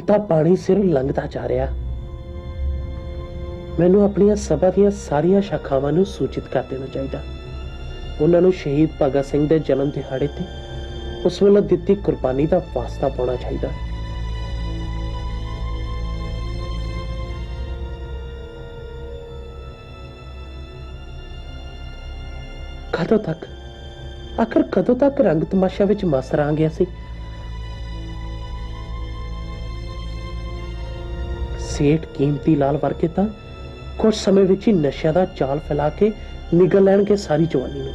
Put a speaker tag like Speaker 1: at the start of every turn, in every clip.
Speaker 1: ਤਾਂ ਪਾਣੀ ਸਿਰ ਲੰਘਦਾ ਜਾ ਰਿਹਾ। ਮੈਨੂੰ ਆਪਣੀਆਂ ਸਭਾ ਦੀਆਂ ਸਾਰੀਆਂ ਸ਼ਾਖਾਵਾਂ ਨੂੰ ਸੂਚਿਤ ਕਰ ਦੇਣਾ ਚਾਹੀਦਾ। ਉਹਨਾਂ ਨੂੰ ਸ਼ਹੀਦ ਭਗਤ ਸਿੰਘ ਦੇ ਜਨਮ ਦਿਹਾੜੇ ਤੇ ਉਸ ਵੇਲੇ ਦਿੱਤੀ ਕੁਰਬਾਨੀ ਦਾ ਵਾਸਤਾ ਪਾਉਣਾ ਚਾਹੀਦਾ। ਕਦੋਂ ਤੱਕ, ਆਖਰ ਕਦੋਂ ਤੱਕ ਰੰਗ ਤਮਾਸ਼ਾ ਵਿੱਚ ਮਸਤ ਰਹਾਂਗੇ ਅਸੀਂ? ਸੇਠ ਕੀਮਤੀ ਲਾਲ ਵਰਗੇ ਤਾਂ ਕੁਝ ਸਮੇਂ ਵਿੱਚ ਹੀ ਨਸ਼ਿਆਂ ਦਾ ਜਾਲ ਫੈਲਾ ਕੇ ਨਿਗਲ ਲੈਣਗੇ ਸਾਰੀ ਜਵਾਨੀ ਨੂੰ।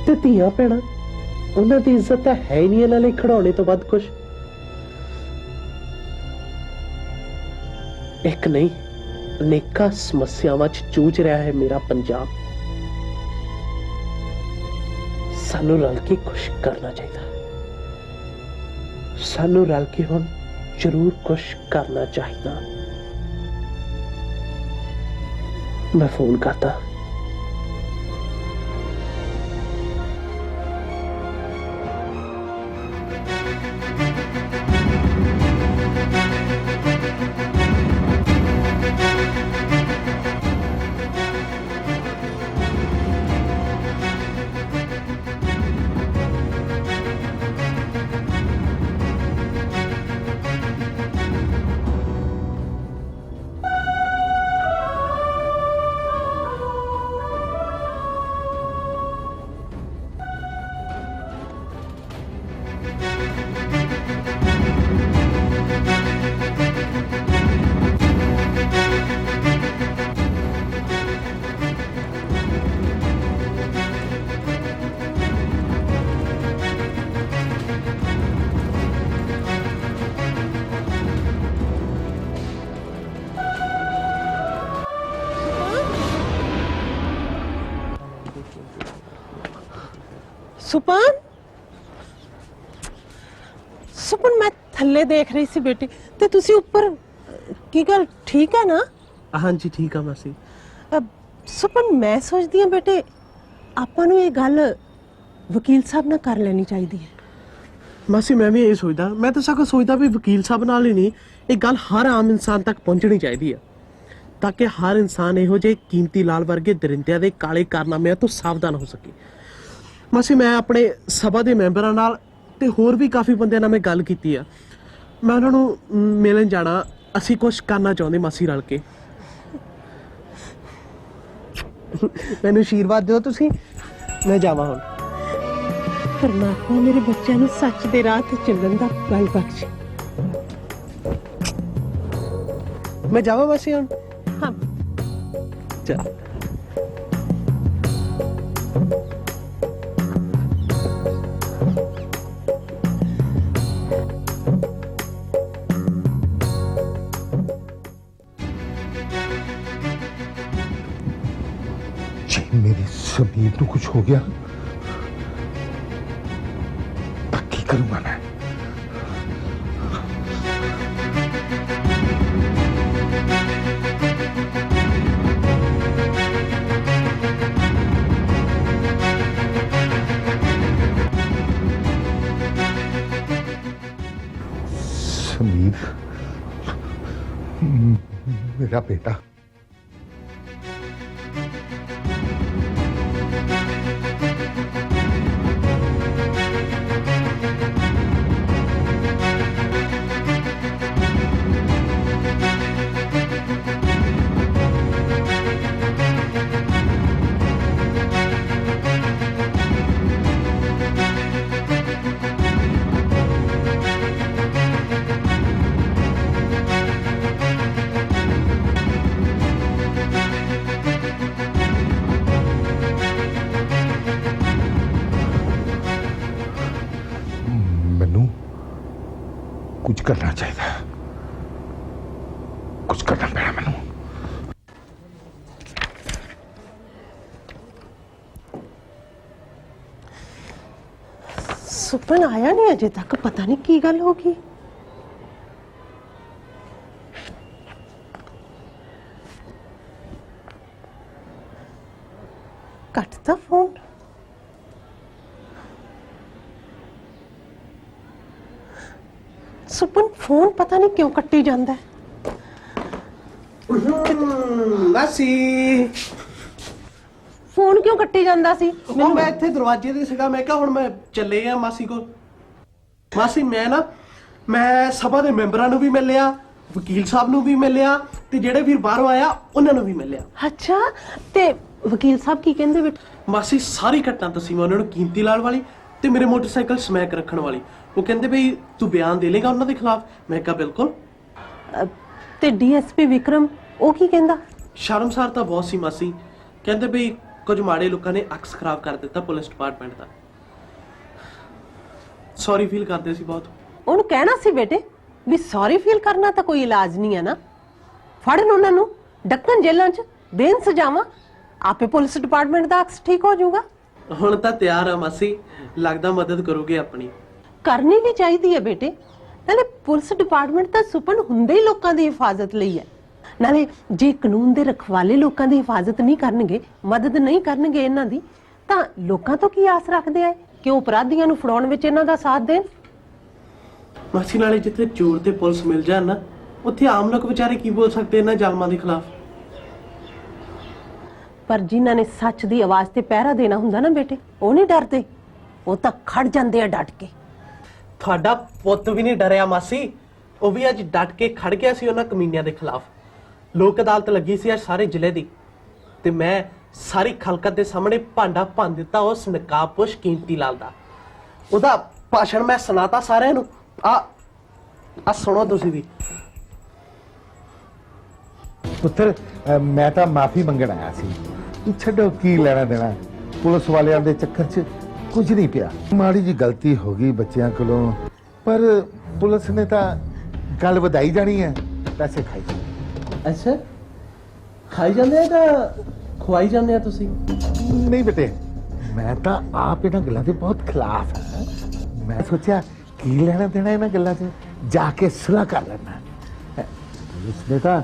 Speaker 1: ਤੇ ਧੀਆਂ ਭੈਣਾਂ, ਉਹਨਾਂ ਦੀ ਇੱਜ਼ਤ ਤਾਂ ਹੈ ਹੀ ਨਹੀਂ ਇਹਨਾਂ ਲਈ ਖਿਡੌਣੇ ਤੋਂ ਵੱਧ ਕੁਝ। ਇੱਕ ਨਹੀਂ, ਅਨੇਕਾਂ ਸਮੱਸਿਆਵਾਂ 'ਚ ਜੂਝ ਰਿਹਾ ਹੈ ਮੇਰਾ ਪੰਜਾਬ। ਸਾਨੂੰ ਰਲ ਕੇ ਕੁਛ ਕਰਨਾ ਚਾਹੀਦਾ। ਸਾਨੂੰ ਰਲ ਕੇ ਹੁਣ ਜ਼ਰੂਰ ਕੁਛ ਕਰਨਾ ਚਾਹੀਦਾ। ਮੈਂ ਫੋਨ ਕਰਤਾ।
Speaker 2: ਸੁਪਨ, ਸੁਪਨ ਮੈਂ ਥੱਲੇ ਦੇਖ ਰਹੀ ਸੀ ਬੇਟੀ ਤੇ ਤੁਸੀਂ ਉੱਪਰ। ਕੀ ਗੱਲ, ਠੀਕ ਹੈ ਨਾ?
Speaker 1: ਹਾਂਜੀ ਠੀਕ ਆ ਮਾਸੀ।
Speaker 2: ਸੁਪਨ ਮੈਂ ਸੋਚਦੀ ਹਾਂ ਬੇਟੇ, ਆਪਾਂ ਨੂੰ ਇਹ ਗੱਲ ਵਕੀਲ ਸਾਹਿਬ ਨਾਲ ਕਰ ਲੈਣੀ ਚਾਹੀਦੀ ਹੈ।
Speaker 1: ਮਾਸੀ ਮੈਂ ਵੀ ਇਹ ਸੋਚਦਾ। ਮੈਂ ਤਾਂ ਸਗੋਂ ਸੋਚਦਾ ਵੀ ਵਕੀਲ ਸਾਹਿਬ ਨਾਲ ਹੀ ਨਹੀਂ, ਇਹ ਗੱਲ ਹਰ ਆਮ ਇਨਸਾਨ ਤੱਕ ਪਹੁੰਚਣੀ ਚਾਹੀਦੀ ਆ, ਤਾਂ ਕਿ ਹਰ ਇਨਸਾਨ ਇਹੋ ਜਿਹੇ ਕੀਮਤੀ ਲਾਲ ਵਰਗੇ ਦਰਿੰਦਿਆਂ ਦੇ ਕਾਲੇ ਕਾਰਨਾਮਿਆਂ ਤੋਂ ਸਾਵਧਾਨ ਹੋ ਸਕੇ। ਮਾਸੀ ਮੈਂ ਆਪਣੇ ਸਭਾ ਦੇ ਮੈਂਬਰਾਂ ਨਾਲ ਤੇ ਹੋਰ ਵੀ ਕਾਫੀ ਬੰਦਿਆਂ ਨਾਲ ਮੈਂ ਗੱਲ ਕੀਤੀ ਆ। ਮੈਂ ਉਹਨਾਂ ਨੂੰ ਮਿਲਣ ਜਾਣਾ। ਅਸੀਂ ਕੁਝ ਕਰਨਾ ਚਾਹੁੰਦੇ ਮਾਸੀ ਰਲ ਕੇ। ਮੈਨੂੰ ਆਸ਼ੀਰਵਾਦ ਦਿਓ ਤੁਸੀਂ। ਮੈਂ ਜਾਵਾਂ ਹੁਣ।
Speaker 2: ਪਰਮਾਤਮਾ ਮੇਰੇ ਬੱਚਿਆਂ ਨੂੰ ਸੱਚ ਦੇ ਰਾਹ ਤੇ ਚੱਲਣ ਦਾ ਬਲ ਬਖਸ਼ੇ।
Speaker 1: ਮੈਂ ਜਾਵਾਂ ਮਾਸੀ ਹੁਣ।
Speaker 2: ਹਾਂ
Speaker 1: ਚਲ।
Speaker 3: मेरी समीर को कुछ हो गया तो की करूंगा मैं? समीर मेरा बेटा, कुछ करना चाहिए, कुछ करना पैना मैनू।
Speaker 2: सुपन आया नहीं अजे तक, पता नहीं की गल होगी। कटता फोन। ਸੁਪਨ ਫੋਨ ਪਤਾ ਨਹੀਂ ਕਿਉਂ ਕੱਟੀ ਜਾਂਦਾ ਹੈ।
Speaker 1: ਮਾਸੀ
Speaker 2: ਫੋਨ ਕਿਉਂ ਕੱਟੀ ਜਾਂਦਾ ਸੀ?
Speaker 1: ਮੈਨੂੰ ਮੈਂ ਇੱਥੇ ਦਰਵਾਜ਼ੇ ਤੇ ਸੀਗਾ, ਮੈਂ ਕਿਹਾ ਹੁਣ ਮੈਂ ਚੱਲੇ ਆ ਮਾਸੀ ਕੋਲ। ਮਾਸੀ ਮੈਂ ਸਭਾ ਦੇ ਮੈਂਬਰਾਂ ਨੂੰ ਵੀ ਮਿਲਿਆ, ਵਕੀਲ ਸਾਹਿਬ ਨੂੰ ਵੀ ਮਿਲਿਆ, ਤੇ ਜਿਹੜੇ ਵੀਰ ਬਾਹਰੋਂ ਆਇਆ ਉਹਨਾਂ ਨੂੰ ਵੀ ਮਿਲਿਆ।
Speaker 2: ਅੱਛਾ, ਤੇ ਵਕੀਲ ਸਾਹਿਬ ਕੀ ਕਹਿੰਦੇ ਬੇਟਾ?
Speaker 1: ਮਾਸੀ ਸਾਰੀ ਘਟਨਾ ਦੱਸੀ ਮੈਂ ਉਹਨਾਂ ਨੂੰ, ਕੀਮਤੀ ਲਾਲ ਵਾਲੀ ਤੇ ਮੇਰੇ ਮੋਟਰਸਾਈਕਲ ਸਮੈਕ ਰੱਖਣ ਵਾਲੀ। ਉਹ ਕਹਿੰਦੇ ਬਈ ਤੂੰ ਬਿਆਨ ਦੇ ਲੇਗਾ ਉਹਨਾਂ ਦੇ ਖਿਲਾਫ? ਮੈਂ ਕਿਹਾ ਬਿਲਕੁਲ।
Speaker 2: ਤੇ ਡੀਐਸਪੀ ਵਿਕਰਮ ਉਹ ਕੀ ਕਹਿੰਦਾ?
Speaker 1: ਸ਼ਰਮਸਾਰ ਤਾਂ ਬਹੁਤ ਸੀ ਮਾਸੀ, ਕਹਿੰਦੇ ਬਈ ਕੁਝ ਮਾੜੇ ਲੋਕਾਂ ਨੇ ਅਕਸ ਖਰਾਬ ਕਰ ਦਿੱਤਾ ਪੁਲਿਸ ਡਿਪਾਰਟਮੈਂਟ ਦਾ। ਸੌਰੀ ਫੀਲ ਕਰਦੇ ਸੀ ਬਹੁਤ।
Speaker 2: ਉਹਨੂੰ ਕਹਿਣਾ ਸੀ ਬੇਟੇ ਵੀ ਸੌਰੀ ਫੀਲ ਕਰਨਾ ਤਾਂ ਕੋਈ ਇਲਾਜ ਨਹੀਂ ਹੈ ਨਾ। ਫੜਨ ਉਹਨਾਂ ਨੂੰ, ਡੱਕਣ ਜੇਲ੍ਹਾਂ 'ਚ, ਦੇਣ ਸਜ਼ਾਵਾਂ, ਆਪੇ ਪੁਲਿਸ ਡਿਪਾਰਟਮੈਂਟ ਦਾ ਅਕਸ ਠੀਕ ਹੋ ਜਾਊਗਾ।
Speaker 1: ਹੁਣ ਤਾਂ ਤਿਆਰ ਆ ਮਾਸੀ, ਲੱਗਦਾ ਮਦਦ ਕਰੋਗੇ ਆਪਣੀ।
Speaker 2: ਕਰਨੀ ਵੀ ਚਾਹੀਦੀ ਹੈ ਬੇਟੇ, ਨਾਲੇ ਪੁਲਿਸ ਡਿਪਾਰਟਮੈਂਟ ਤਾਂ ਸੁਪਨ ਹੁੰਦੇ ਹੀ ਲੋਕਾਂ ਦੀ ਹਿਫਾਜ਼ਤ ਲਈ ਹੈ। ਨਾਲੇ ਜੇ ਕਾਨੂੰਨ ਦੇ ਰਖਵਾਲੇ ਲੋਕਾਂ ਦੀ ਹਿਫਾਜ਼ਤ ਨਹੀਂ ਕਰਨਗੇ, ਮਦਦ ਨਹੀਂ ਕਰਨਗੇ ਇਹਨਾਂ ਦੀ, ਤਾਂ ਲੋਕਾਂ ਤੋਂ ਕੀ ਆਸ ਰੱਖਦੇ ਆ ਕਿ ਉਹ ਅਪਰਾਧੀਆਂ ਨੂੰ ਫੜਾਉਣ ਵਿੱਚ ਇਹਨਾਂ ਦਾ ਸਾਥ ਦੇਣ?
Speaker 1: ਮਾਸੀ ਨਾਲੇ ਜਿੱਥੇ ਚੋਰ ਤੇ ਪੁਲਿਸ ਮਿਲ ਜਾਣ ਨਾ, ਉੱਥੇ ਆਮ ਲੋਕ ਵਿਚਾਰੇ ਕੀ ਬੋਲ ਸਕਦੇ ਇਹਨਾਂ ਜ਼ਾਲਮਾਂ ਦੇ ਖਿਲਾਫ।
Speaker 2: ਪਰ ਜਿਨ੍ਹਾਂ ਨੇ ਸੱਚ ਦੀ ਆਵਾਜ਼ ਤੇ ਪਹਿਰਾ ਦੇਣਾ ਹੁੰਦਾ ਨਾ ਬੇਟੇ, ਉਹ ਨਹੀਂ ਡਰਦੇ, ਉਹ ਤਾਂ ਖੜ ਜਾਂਦੇ ਆ ਡਟ ਕੇ।
Speaker 1: ਤੁਹਾਡਾ ਪੁੱਤ ਵੀ ਨਹੀਂ ਡਰਿਆ ਮਾਸੀ, ਉਹ ਵੀ ਅੱਜ ਡਟ ਕੇ ਖੜ ਗਿਆ ਸੀ ਉਹਨਾਂ ਕਮੀਨਿਆਂ ਦੇ ਖਿਲਾਫ। ਲੋਕ ਅਦਾਲਤ ਲੱਗੀ ਸੀ ਅੱਜ ਸਾਰੇ ਜ਼ਿਲ੍ਹੇ ਦੀ, ਤੇ ਮੈਂ ਸਾਰੀ ਖਲਕਤ ਦੇ ਸਾਹਮਣੇ ਭਾਂਡਾ ਭੰਨ ਦਿੱਤਾ ਉਸ ਨਕਾਬਪੋਸ਼ ਕੀਮਤੀ ਲਾਲ ਦਾ। ਉਹਦਾ ਭਾਸ਼ਣ ਮੈਂ ਸੁਣਾਤਾ ਸਾਰਿਆਂ ਨੂੰ। ਆ ਸੁਣੋ ਤੁਸੀਂ ਵੀ।
Speaker 3: ਪੁੱਤਰ ਮੈਂ ਤਾਂ ਮਾਫੀ ਮੰਗਣ ਆਇਆ ਸੀ, ਤੂੰ ਛੱਡੋ ਕੀ ਲੈਣਾ ਦੇਣਾ। ਪੁਲਿਸ ਵਾਲਿਆਂ ਦੇ ਚੱਕਰ 'ਚ ਕੁਝ ਨਹੀਂ ਪਿਆ, ਮਾੜੀ ਜੀ ਗਲਤੀ ਹੋ ਗਈ ਬੱਚਿਆਂ ਕੋਲੋਂ, ਪਰ ਪੁਲਿਸ ਨੇ ਤਾਂ ਗੱਲ ਵਧਾਈ ਜਾਣੀ ਹੈ, ਪੈਸੇ ਖਾਈ ਜਾਣੇ।
Speaker 1: ਅੱਛਾ, ਖਾਈ ਜਾਂਦੇ ਆ ਜਾਂ ਖਵਾਈ ਜਾਂਦੇ ਆ ਤੁਸੀਂ?
Speaker 3: ਨਹੀਂ ਬੇਟੇ, ਮੈਂ ਤਾਂ ਆਪ ਇਹਨਾਂ ਗੱਲਾਂ ਦੇ ਬਹੁਤ ਖਿਲਾਫ ਹਾਂ। ਮੈਂ ਸੋਚਿਆ ਕੀ ਲੈਣਾ ਦੇਣਾ ਇਹਨਾਂ ਗੱਲਾਂ 'ਚ, ਜਾ ਕੇ ਸੁਲ੍ਹਾ ਕਰ ਲੈਣਾ। ਪੁਲਿਸ ਨੇ ਤਾਂ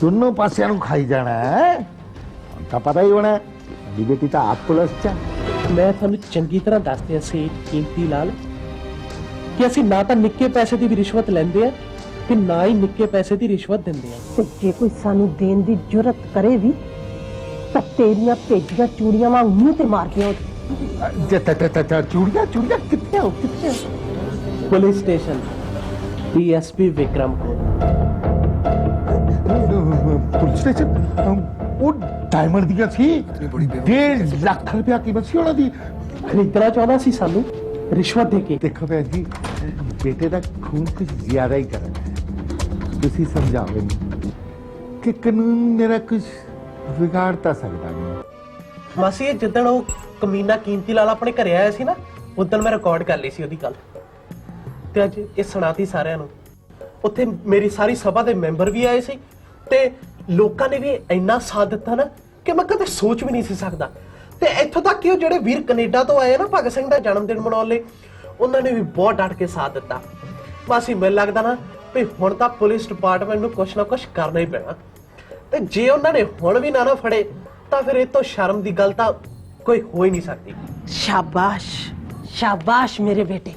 Speaker 3: ਦੋਨੋਂ ਪਾਸਿਆਂ ਨੂੰ ਖਾਈ ਜਾਣਾ ਹੈ। ਹੁਣ ਤਾਂ ਪਤਾ ਹੀ ਹੋਣਾ ਦੀ ਬੇਟੀ ਤਾਂ ਆਪ ਪੁਲਿਸ 'ਚ ਹੈ।
Speaker 1: ਮੈਂ ਤੁਹਾਨੂੰ ਚੰਗੀ ਤਰ੍ਹਾਂ ਦੱਸਦਿਆ ਸੀ ਕੀਮਤੀ ਲਾਲ ਕਿ ਅਸੀਂ ਨਾ ਤਾਂ ਨਿੱਕੇ ਪੈਸੇ ਦੀ ਵੀ ਰਿਸ਼ਵਤ ਲੈਂਦੇ ਆ ਤੇ ਨਾ ਹੀ ਨਿੱਕੇ ਪੈਸੇ ਦੀ ਰਿਸ਼ਵਤ ਦਿੰਦੇ ਆ।
Speaker 2: ਤੇ ਜੇ ਕੋਈ ਸਾਨੂੰ ਦੇਣ ਦੀ ਜੁਰਤ ਕਰੇ ਵੀ ਤਾਂ ਤੇਰੀਆਂ ਭੇਜੀਆਂ ਚੂੜੀਆਂ ਵਾਂਗ ਮੂੰਹ ਤੇ ਮਾਰ ਕੇ
Speaker 3: ਚੂੜੀਆਂ ਚੂੜੀਆਂ ਕਿੱਥੇ ਹੋ ਕਿੱਥੇ?
Speaker 1: ਪੁਲਿਸ ਸਟੇਸ਼ਨ ਡੀਐਸਪੀ ਵਿਕਰਮ ਕੋਲ।
Speaker 3: Police station? ਉਹ ਡਾਇਮੰਡ ਦੀਆਂ ਸੀ, 1.5 ਲੱਖ ਰੁਪਇਆ ਕੀਮਤ ਸੀ ਉਹਨਾਂ ਦੀ।
Speaker 1: ਖਰੀਦਣਾ ਚਾਹੁੰਦਾ ਸੀ ਸਾਨੂੰ ਰਿਸ਼ਵਤ ਦੇ ਕੇ।
Speaker 3: ਦੇਖੋ ਭੈਣ ਜੀ, ਬੇਟੇ ਦਾ ਖੂਨ ਕੁਝ ਜ਼ਿਆਦਾ ਹੀ ਕਰਨ ਹੈ। ਤੁਸੀਂ ਸਮਝਾਓ ਮੈਨੂੰ ਕਿ ਕਾਨੂੰਨ ਮੇਰਾ ਕੁਝ ਵਿਗਾੜ ਤਾਂ ਸਕਦਾ ਨਹੀਂ।
Speaker 1: ਮਾਸੀ ਜਿੱਦਣ ਉਹ ਕਮੀਨਾ ਕੀਮਤੀ ਲਾਲ ਆਪਣੇ ਘਰੇ ਆਇਆ ਸੀ ਨਾ, ਉਦੋਂ ਮੈਂ ਰਿਕਾਰਡ ਕਰ ਲਈ ਸੀ ਉਹਦੀ ਗੱਲ, ਤੇ ਅੱਜ ਇਹ ਸੁਣਾਤੀ ਸਾਰਿਆਂ ਨੂੰ। ਉੱਥੇ ਮੇਰੀ ਸਾਰੀ ਸਭਾ ਦੇ ਮੈਂਬਰ ਵੀ ਆਏ ਸੀ ਤੇ ਲੋਕਾਂ ਨੇ ਵੀ ਇੰਨਾ ਸਾਥ ਦਿੱਤਾ ਨਾ ਕਿ ਮੈਂ ਕਦੇ ਸੋਚ ਵੀ ਨਹੀਂ ਸੀ ਸਕਦਾ। ਤੇ ਇੱਥੋਂ ਤੱਕ ਕਿ ਉਹ ਜਿਹੜੇ ਵੀਰ ਕੈਨੇਡਾ ਤੋਂ ਆਏ ਨਾ ਭਗਤ ਸਿੰਘ ਦਾ ਜਨਮ ਦਿਨ ਮਨਾਉਣ ਲਈ, ਉਹਨਾਂ ਨੇ ਵੀ ਬਹੁਤ ਡਟ ਕੇ ਸਾਥ ਦਿੱਤਾ। ਮਾਸੀ ਮੈਨੂੰ ਲੱਗਦਾ ਨਾ ਵੀ ਹੁਣ ਤਾਂ ਪੁਲਿਸ ਡਿਪਾਰਟਮੈਂਟ ਨੂੰ ਕੁਛ ਨਾ ਕੁਛ ਕਰਨਾ ਹੀ ਪੈਣਾ, ਤੇ ਜੇ ਉਹਨਾਂ ਨੇ ਹੁਣ ਵੀ ਨਾ ਫੜੇ ਤਾਂ ਫਿਰ ਇਹ ਤੋਂ ਸ਼ਰਮ ਦੀ ਗੱਲ ਤਾਂ ਕੋਈ ਹੋ ਹੀ ਨਹੀਂ ਸਕਦੀ।
Speaker 2: ਸ਼ਾਬਾਸ਼, ਸ਼ਾਬਾਸ਼ ਮੇਰੇ ਬੇਟੇ,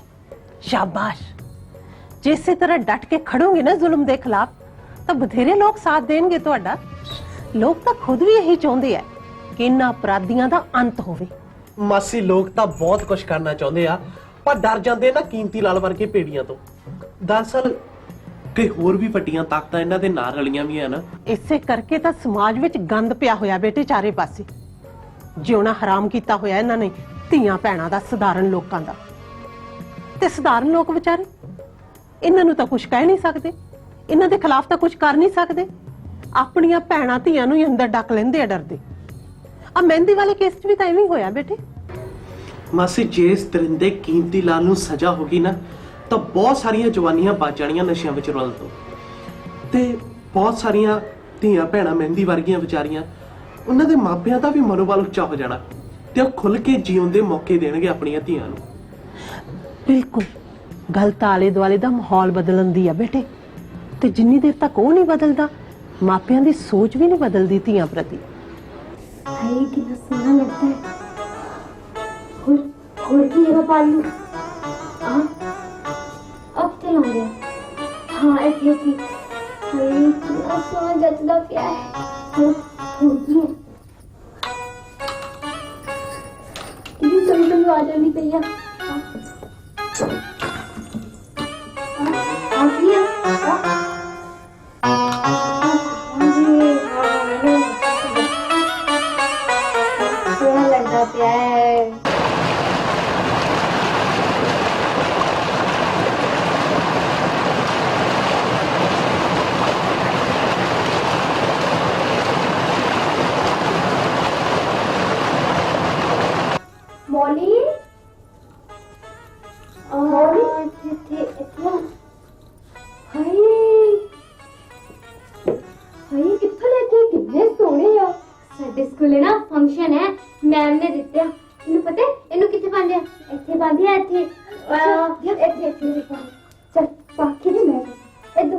Speaker 2: ਸ਼ਾਬਾਸ਼। ਜਿਸੇ ਤਰ੍ਹਾਂ ਡਟ ਕੇ ਖੜੋਗੇ ਨਾ ਜ਼ੁਲਮ ਦੇ ਖਿਲਾਫ, ਤਾਂ ਬਥੇਰੇ ਲੋਕ ਸਾਥ ਦੇਣਗੇ ਤੁਹਾਡਾ। ਲੋਕ ਤਾਂ ਖੁਦ ਵੀ ਇਹੀ ਚਾਹੁੰਦੇ ਆ ਕਿ ਇਹਨਾਂ ਅਪਰਾਧੀਆਂ ਦਾ ਅੰਤ ਹੋਵੇ।
Speaker 1: ਮਾਸੀ ਲੋਕ ਤਾਂ ਬਹੁਤ ਕੁਝ ਕਰਨਾ ਚਾਹੁੰਦੇ ਆ, ਪਰ ਡਰ ਜਾਂਦੇ ਨਾ ਕੀਮਤੀ ਲਾਲ ਵਰਗੇ ਭੇੜੀਆਂ ਤੋਂ। ਦਰਅਸਲ ਕਈ ਹੋਰ ਵੀ ਵੱਡੀਆਂ ਤਾਕਤਾਂ ਇਹਨਾਂ ਦੇ ਨਾਲ ਰਲੀਆਂ ਵੀ ਆ ਨਾ।
Speaker 2: ਇਸੇ ਕਰਕੇ ਤਾਂ ਸਮਾਜ ਵਿੱਚ ਗੰਦ ਪਿਆ ਹੋਇਆ ਬੇਟੇ, ਚਾਰੇ ਪਾਸੇ ਜਿਉਣਾ ਹਰਾਮ ਕੀਤਾ ਹੋਇਆ ਇਹਨਾਂ ਨੇ ਧੀਆਂ ਭੈਣਾਂ ਦਾ, ਸਧਾਰਨ ਲੋਕਾਂ ਦਾ। ਤੇ ਸਧਾਰਨ ਲੋਕ ਵਿਚਾਰੇ, ਇਹਨਾਂ ਨੂੰ ਤਾਂ ਕੁਝ ਕਹਿ ਨਹੀਂ ਸਕਦੇ, ਇਹਨਾਂ ਦੇ ਖਿਲਾਫ ਤਾਂ ਕੁਝ ਕਰ ਨਹੀਂ ਸਕਦੇ। ਆਪਣੀਆਂ ਭੈਣਾਂ ਧੀਆਂ ਨੂੰ ਹੀ ਅੰਦਰ ਡੱਕ ਲੈਂਦੇ ਆ ਡਰਦੇ। ਆ ਮਹਿੰਦੀ ਵਾਲੇ ਕੇਸ 'ਚ ਵੀ ਤਾਂ ਐਵੇਂ ਹੋਇਆ ਬੇਟੇ।
Speaker 1: ਮਾਸੀ ਜੇ ਇਸ ਦਰਿੰਦੇ ਕੀਮਤੀ ਲਾਲ ਨੂੰ ਸਜ਼ਾ ਹੋ ਗਈ ਨਾ, ਤਾਂ ਬਹੁਤ ਸਾਰੀਆਂ ਜਵਾਨੀਆਂ ਬਚ ਜਾਣੀਆਂ ਨਸ਼ਿਆਂ ਵਿੱਚ ਰੁੱਲ ਤੋਂ, ਤੇ ਬਹੁਤ ਸਾਰੀਆਂ ਧੀਆਂ ਭੈਣਾਂ ਮਹਿੰਦੀ ਵਰਗੀਆਂ ਵਿਚਾਰੀਆਂ, ਉਹਨਾਂ ਦੇ ਮਾਪਿਆਂ ਦਾ ਵੀ ਮਨੋਬਲ ਉੱਚਾ ਹੋ ਜਾਣਾ, ਤੇ ਉਹ ਖੁੱਲ ਕੇ ਜੀਉਣ ਦੇ ਮੌਕੇ ਦੇਣਗੇ ਆਪਣੀਆਂ ਧੀਆਂ ਨੂੰ।
Speaker 2: ਬਿਲਕੁਲ, ਗੱਲ ਤਾਂ ਆਲੇ ਦੁਆਲੇ ਦਾ ਮਾਹੌਲ ਬਦਲਣ ਦੀ ਆ ਬੇਟੇ, ਤੇ ਜਿੰਨੀ ਦੇਰ ਤੱਕ ਉਹ ਨਹੀਂ ਬਦਲਦਾ, ਮਾਪਿਆਂ ਦੀ ਸੋਚ ਵੀ ਨਹੀਂ ਬਦਲਦੀ ਧੀਆਂ ਪ੍ਰਤੀ।
Speaker 4: हाय कितना सोना लगता है। और की जगह पालू। हाँ अब तो लग गया। हाँ ऐसे थी। कितना सोना जचदा पिया है। कितनी सोनी सोनी आवाज आनी पई है। सोना लगता पिया है। मॉली मॉली हाय हाय कित्थों लेके कितने सोने आ। ਸਾਡੇ ਸਕੂਲੇ ਨਾ ਫੰਕਸ਼ਨ ਹੈ ਮੈਮ ਨੇ ਦਿੱਤੇ ਆ। ਇਹਨੂੰ ਪਤਾ ਇਹਨੂੰ ਕਿੱਥੇ ਪਾਉਂਦੇ ਆ। ਇੱਥੇ ਪਾਉਂਦੇ ਆ ਇੱਥੇ ਇੱਥੇ ਇੱਥੇ ਚੱਲ ਬਾਕੀ ਨਹੀਂ ਮੈਂ ਇੱਧਰ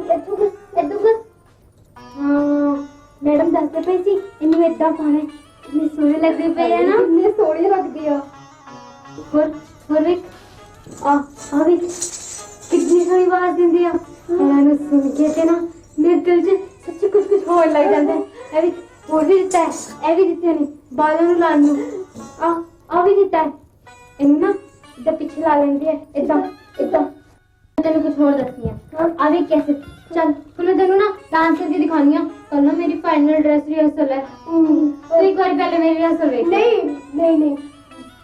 Speaker 4: ਹਾਂ ਮੈਡਮ ਦੱਸਦੇ ਪਈ ਸੀ ਇਹਨੂੰ ਏਦਾਂ ਪਾਣਾ। ਕਿੰਨੇ ਸੋਹਣੇ ਲੱਗਦੇ ਪਏ ਆ ਨਾ। ਕਿੰਨੇ ਸੋਹਣੇ ਲੱਗਦੇ ਆ। ਹੋਰ ਇੱਕ ਆ ਵੀ ਕਿੰਨੀ ਸਾਰੀ ਆਵਾਜ਼ ਦਿੰਦੀ ਆ। ਇਹਨਾਂ ਨੂੰ ਸੁਣ ਕੇ ਤੇ ਨਾ ਮੇਰੇ ਦਿਲ 'ਚ ਸੱਚੀ ਕੁਝ ਹੋਣ ਲੱਗ ਜਾਂਦਾ ਹੈ। ਇਹ ਵੀ ਹੋਰ ਵੀ ਦਿੱਤਾ ਹੈ। ਇਹ ਵੀ ਦਿੱਤੇ ਨੇ ਬਾਲਾਂ ਨੂੰ ਲਾਉਣ ਨੂੰ। ਆ ਵੀ ਦਿੱਤਾ ਹੈ। ਇਹਨੂੰ ਨਾ ਇੱਦਾਂ ਪਿੱਛੇ ਲਾ ਲੈਂਦੇ ਆ ਏਦਾਂ ਏਦਾਂ। ਤੈਨੂੰ ਕੁਝ ਹੋਰ ਦੱਸਣੀ ਆ। ਆ ਵੀ ਕੈਸੇ ਚੱਲ ਹੁਣ ਤੈਨੂੰ ਨਾ ਡਾਂਸ ਕਰਕੇ ਦਿਖਾਉਣੀ ਆ। ਕੱਲ ਨਾ ਮੇਰੀ ਫਾਈਨਲ ਡਰੈਸ ਰਿਹਰਸਲ ਹੈ। ਤੂੰ ਇੱਕ ਵਾਰ ਪਹਿਲੇ ਮੇਰੀ ਰਿਹਰਸਲ ਵੇਖ। ਨਹੀਂ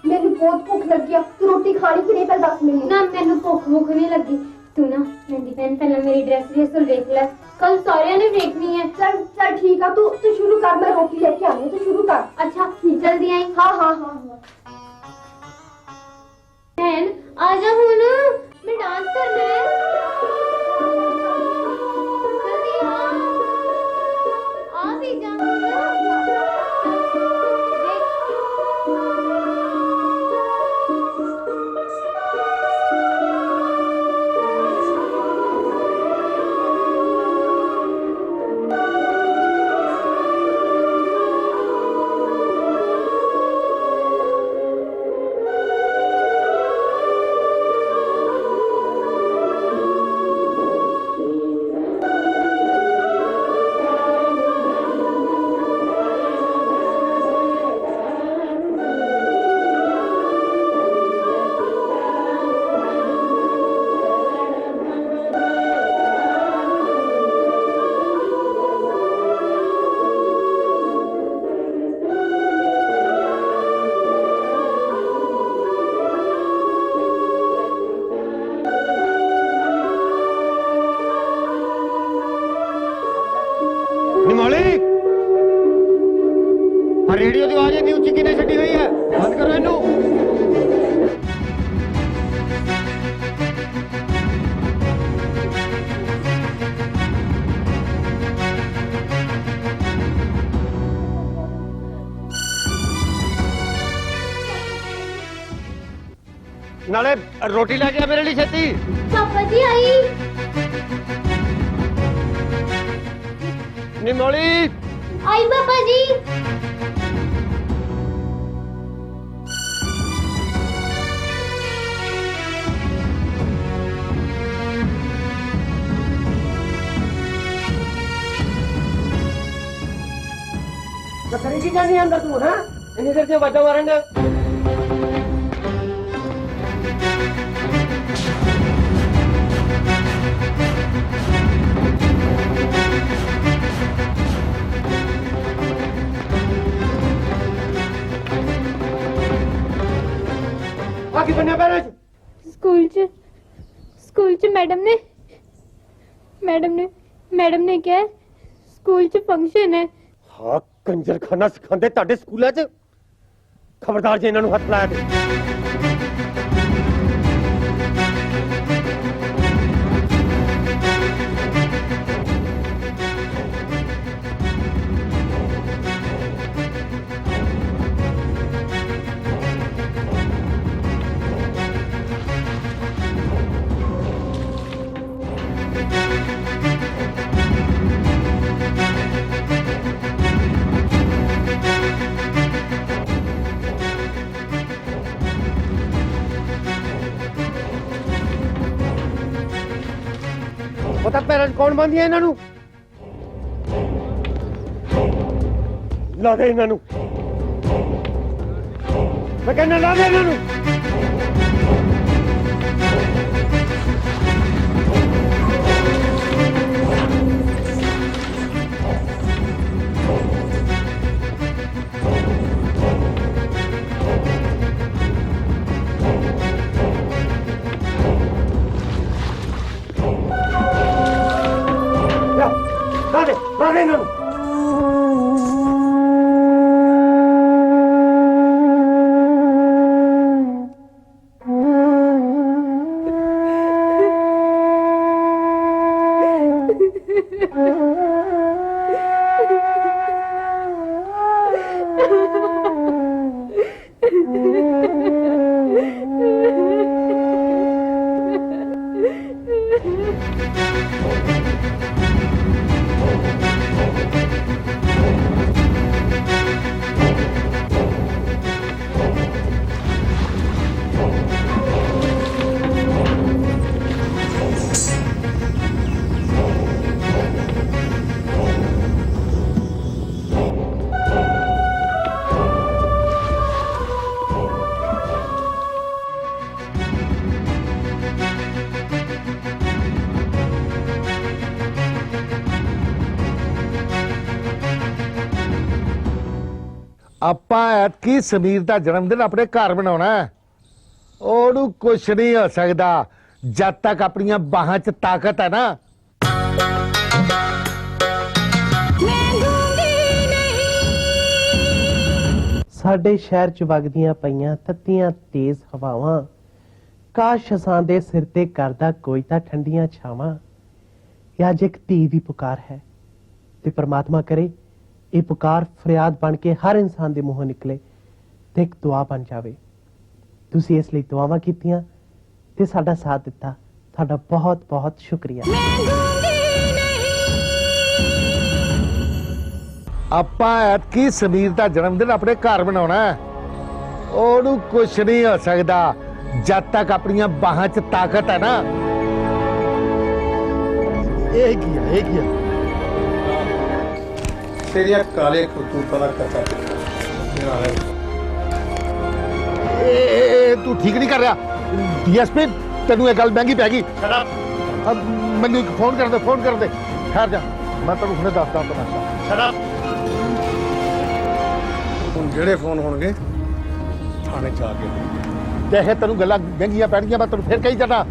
Speaker 4: ਮੈਨੂੰ ਬਹੁਤ ਭੁੱਖ ਲੱਗੀ ਆ। ਤੂੰ ਰੋਟੀ ਖਾਣੀ ਕਿ ਨਹੀਂ ਪਹਿਲਾਂ ਦੱਸ ਮੈਨੂੰ। ਨਾ ਮੈਨੂੰ ਭੁੱਖ ਨਹੀਂ ਲੱਗੀ। ਤੂੰ ਨਾ ਮਹਿੰਦੀ ਪਹਿਲਾਂ ਮੇਰੀ ਡਰੈਸ ਰਿਹਰਸਲ ਵੇਖ ਲੈ। ਕੱਲ ਸਾਰਿਆਂ ਨੇ ਵੇਖਣੀ ਹੈ। ਚੱਲ ਠੀਕ ਆ ਤੂੰ ਸ਼ੁਰੂ ਕਰ। ਮੈਂ ਰੋਟੀ ਲੈ ਕੇ ਆਣੀ। ਤੂੰ ਸ਼ੁਰੂ ਕਰ। ਅੱਛਾ ਜਲਦੀ ਆਈ। ਹਾਂ ਭੈਣ ਆ ਜਾ ਹੁਣ ਮੈਂ ਡਾਂਸ ਕਰਨਾ ਹੈ। ਜਲਦੀ ਆ ਵੀ ਜਾ ਹੁਣ।
Speaker 5: निमोली रेडियो की आवाज इतनी उच्ची किने छड्डी हुई है। बंद करो इनू। नाले रोटी लेके आ मेरे लिए छेती।
Speaker 4: पापा जी आई।
Speaker 5: निमोली
Speaker 4: आई पापा जी।
Speaker 1: करी की जानी अंदर तू ना इतनी देर से बचा मारेंगे। बाकी बनने पैर
Speaker 6: स्कूल च मैडम ने क्या है स्कूल च फंक्शन है।
Speaker 5: हाँ कंजर खाना सिखाते ताडे स्कूल च। खबरदार जे इन्होंने हथ लाया ते। ਕੌਣ ਬੰਦੀ ਹੈ ਇਹਨਾਂ ਨੂੰ? ਲਾ ਦੇ ਇਹਨਾਂ ਨੂੰ, ਮੈਂ ਕਹਿੰਦਾ ਲਾ ਦੇ ਇਹਨਾਂ ਨੂੰ। ਲਾ ਦੇ ਇਹਨਾਂ ਨੂੰ।
Speaker 3: ਆਪਾਂ ਐਤਕੀ ਸਮੀਰ ਦਾ ਜਨਮ ਦਿਨ ਆਪਣੇ ਘਰ ਮਨਾਉਣਾ ਹੈ। ਉਹਨੂੰ ਕੁਛ ਨਹੀਂ ਹੋ ਸਕਦਾ ਜਦ ਤੱਕ ਆਪਣੀਆਂ ਬਾਹਾਂ 'ਚ ਤਾਕਤ ਹੈ ਨਾ।
Speaker 1: ਸਾਡੇ ਸ਼ਹਿਰ 'ਚ ਵਗਦੀਆਂ ਪਈਆਂ ਤੱਤੀਆਂ ਤੇਜ਼ ਹਵਾਵਾਂ, ਕਾਸ਼ ਅਸਾਂ ਦੇ ਸਿਰ ਤੇ ਕਰਦਾ ਕੋਈ ਤਾਂ ਠੰਡੀਆਂ ਛਾਵਾਂ। ਇਹ ਅੱਜ ਇੱਕ ਧੀ ਦੀ ਪੁਕਾਰ ਹੈ ਤੇ ਪ੍ਰਮਾਤਮਾ ਕਰੇ ਇਹ ਪੁਕਾਰ ਫਰਿਆਦ ਬਣ ਕੇ ਹਰ ਇਨਸਾਨ ਦੇ ਮੂੰਹੋਂ ਨਿਕਲੇ ਤੇ ਇੱਕ ਦੁਆ ਬਣ ਜਾਵੇ। ਤੁਸੀਂ ਇਸ ਲਈ ਦੁਆਵਾਂ ਕੀਤੀਆਂ ਤੇ ਸਾਡਾ ਸਾਥ ਦਿੱਤਾ, ਤੁਹਾਡਾ ਬਹੁਤ ਬਹੁਤ ਸ਼ੁਕਰੀਆ।
Speaker 3: ਆਪਾਂ ਐਤਕੀ ਸਮੀਰ ਦਾ ਜਨਮ ਦਿਨ ਆਪਣੇ ਘਰ ਮਨਾਉਣਾ ਹੈ। ਉਹਨੂੰ ਕੁਛ ਨਹੀਂ ਹੋ ਸਕਦਾ ਜਦ ਤੱਕ ਆਪਣੀਆਂ ਬਾਹਾਂ 'ਚ ਤਾਕਤ ਹੈ ਨਾ।
Speaker 7: ਇਹ ਕੀ ਹੈ ਤੇਰੀਆਂ ਕਾਲੇ ਕਰਤੂਤਾਂ ਦਾ ਕੱਚਾ
Speaker 3: ਇਹ ਤੂੰ ਠੀਕ ਨਹੀਂ ਕਰ ਰਿਹਾ ਡੀਐਸਪੀ, ਤੈਨੂੰ ਇਹ ਗੱਲ ਮਹਿੰਗੀ ਪੈ ਗਈ। ਅਬ ਮੈਨੂੰ ਇੱਕ ਫੋਨ ਕਰ ਦੇ ਠਹਿਰ ਜਾ, ਮੈਂ ਤੈਨੂੰ ਹੁਣੇ ਦੱਸਦਾ ਤਮਾਸ਼ਾ।
Speaker 7: ਹੁਣ ਜਿਹੜੇ ਫੋਨ ਹੋਣਗੇ ਥਾਣੇ ਚ ਆ ਕੇ
Speaker 3: ਦੇਖ ਤੈਨੂੰ ਗੱਲਾਂ ਮਹਿੰਗੀਆਂ ਪੈਣਗੀਆਂ, ਮੈਂ ਤੈਨੂੰ ਫਿਰ ਕਹੀ ਜਾਣਾ।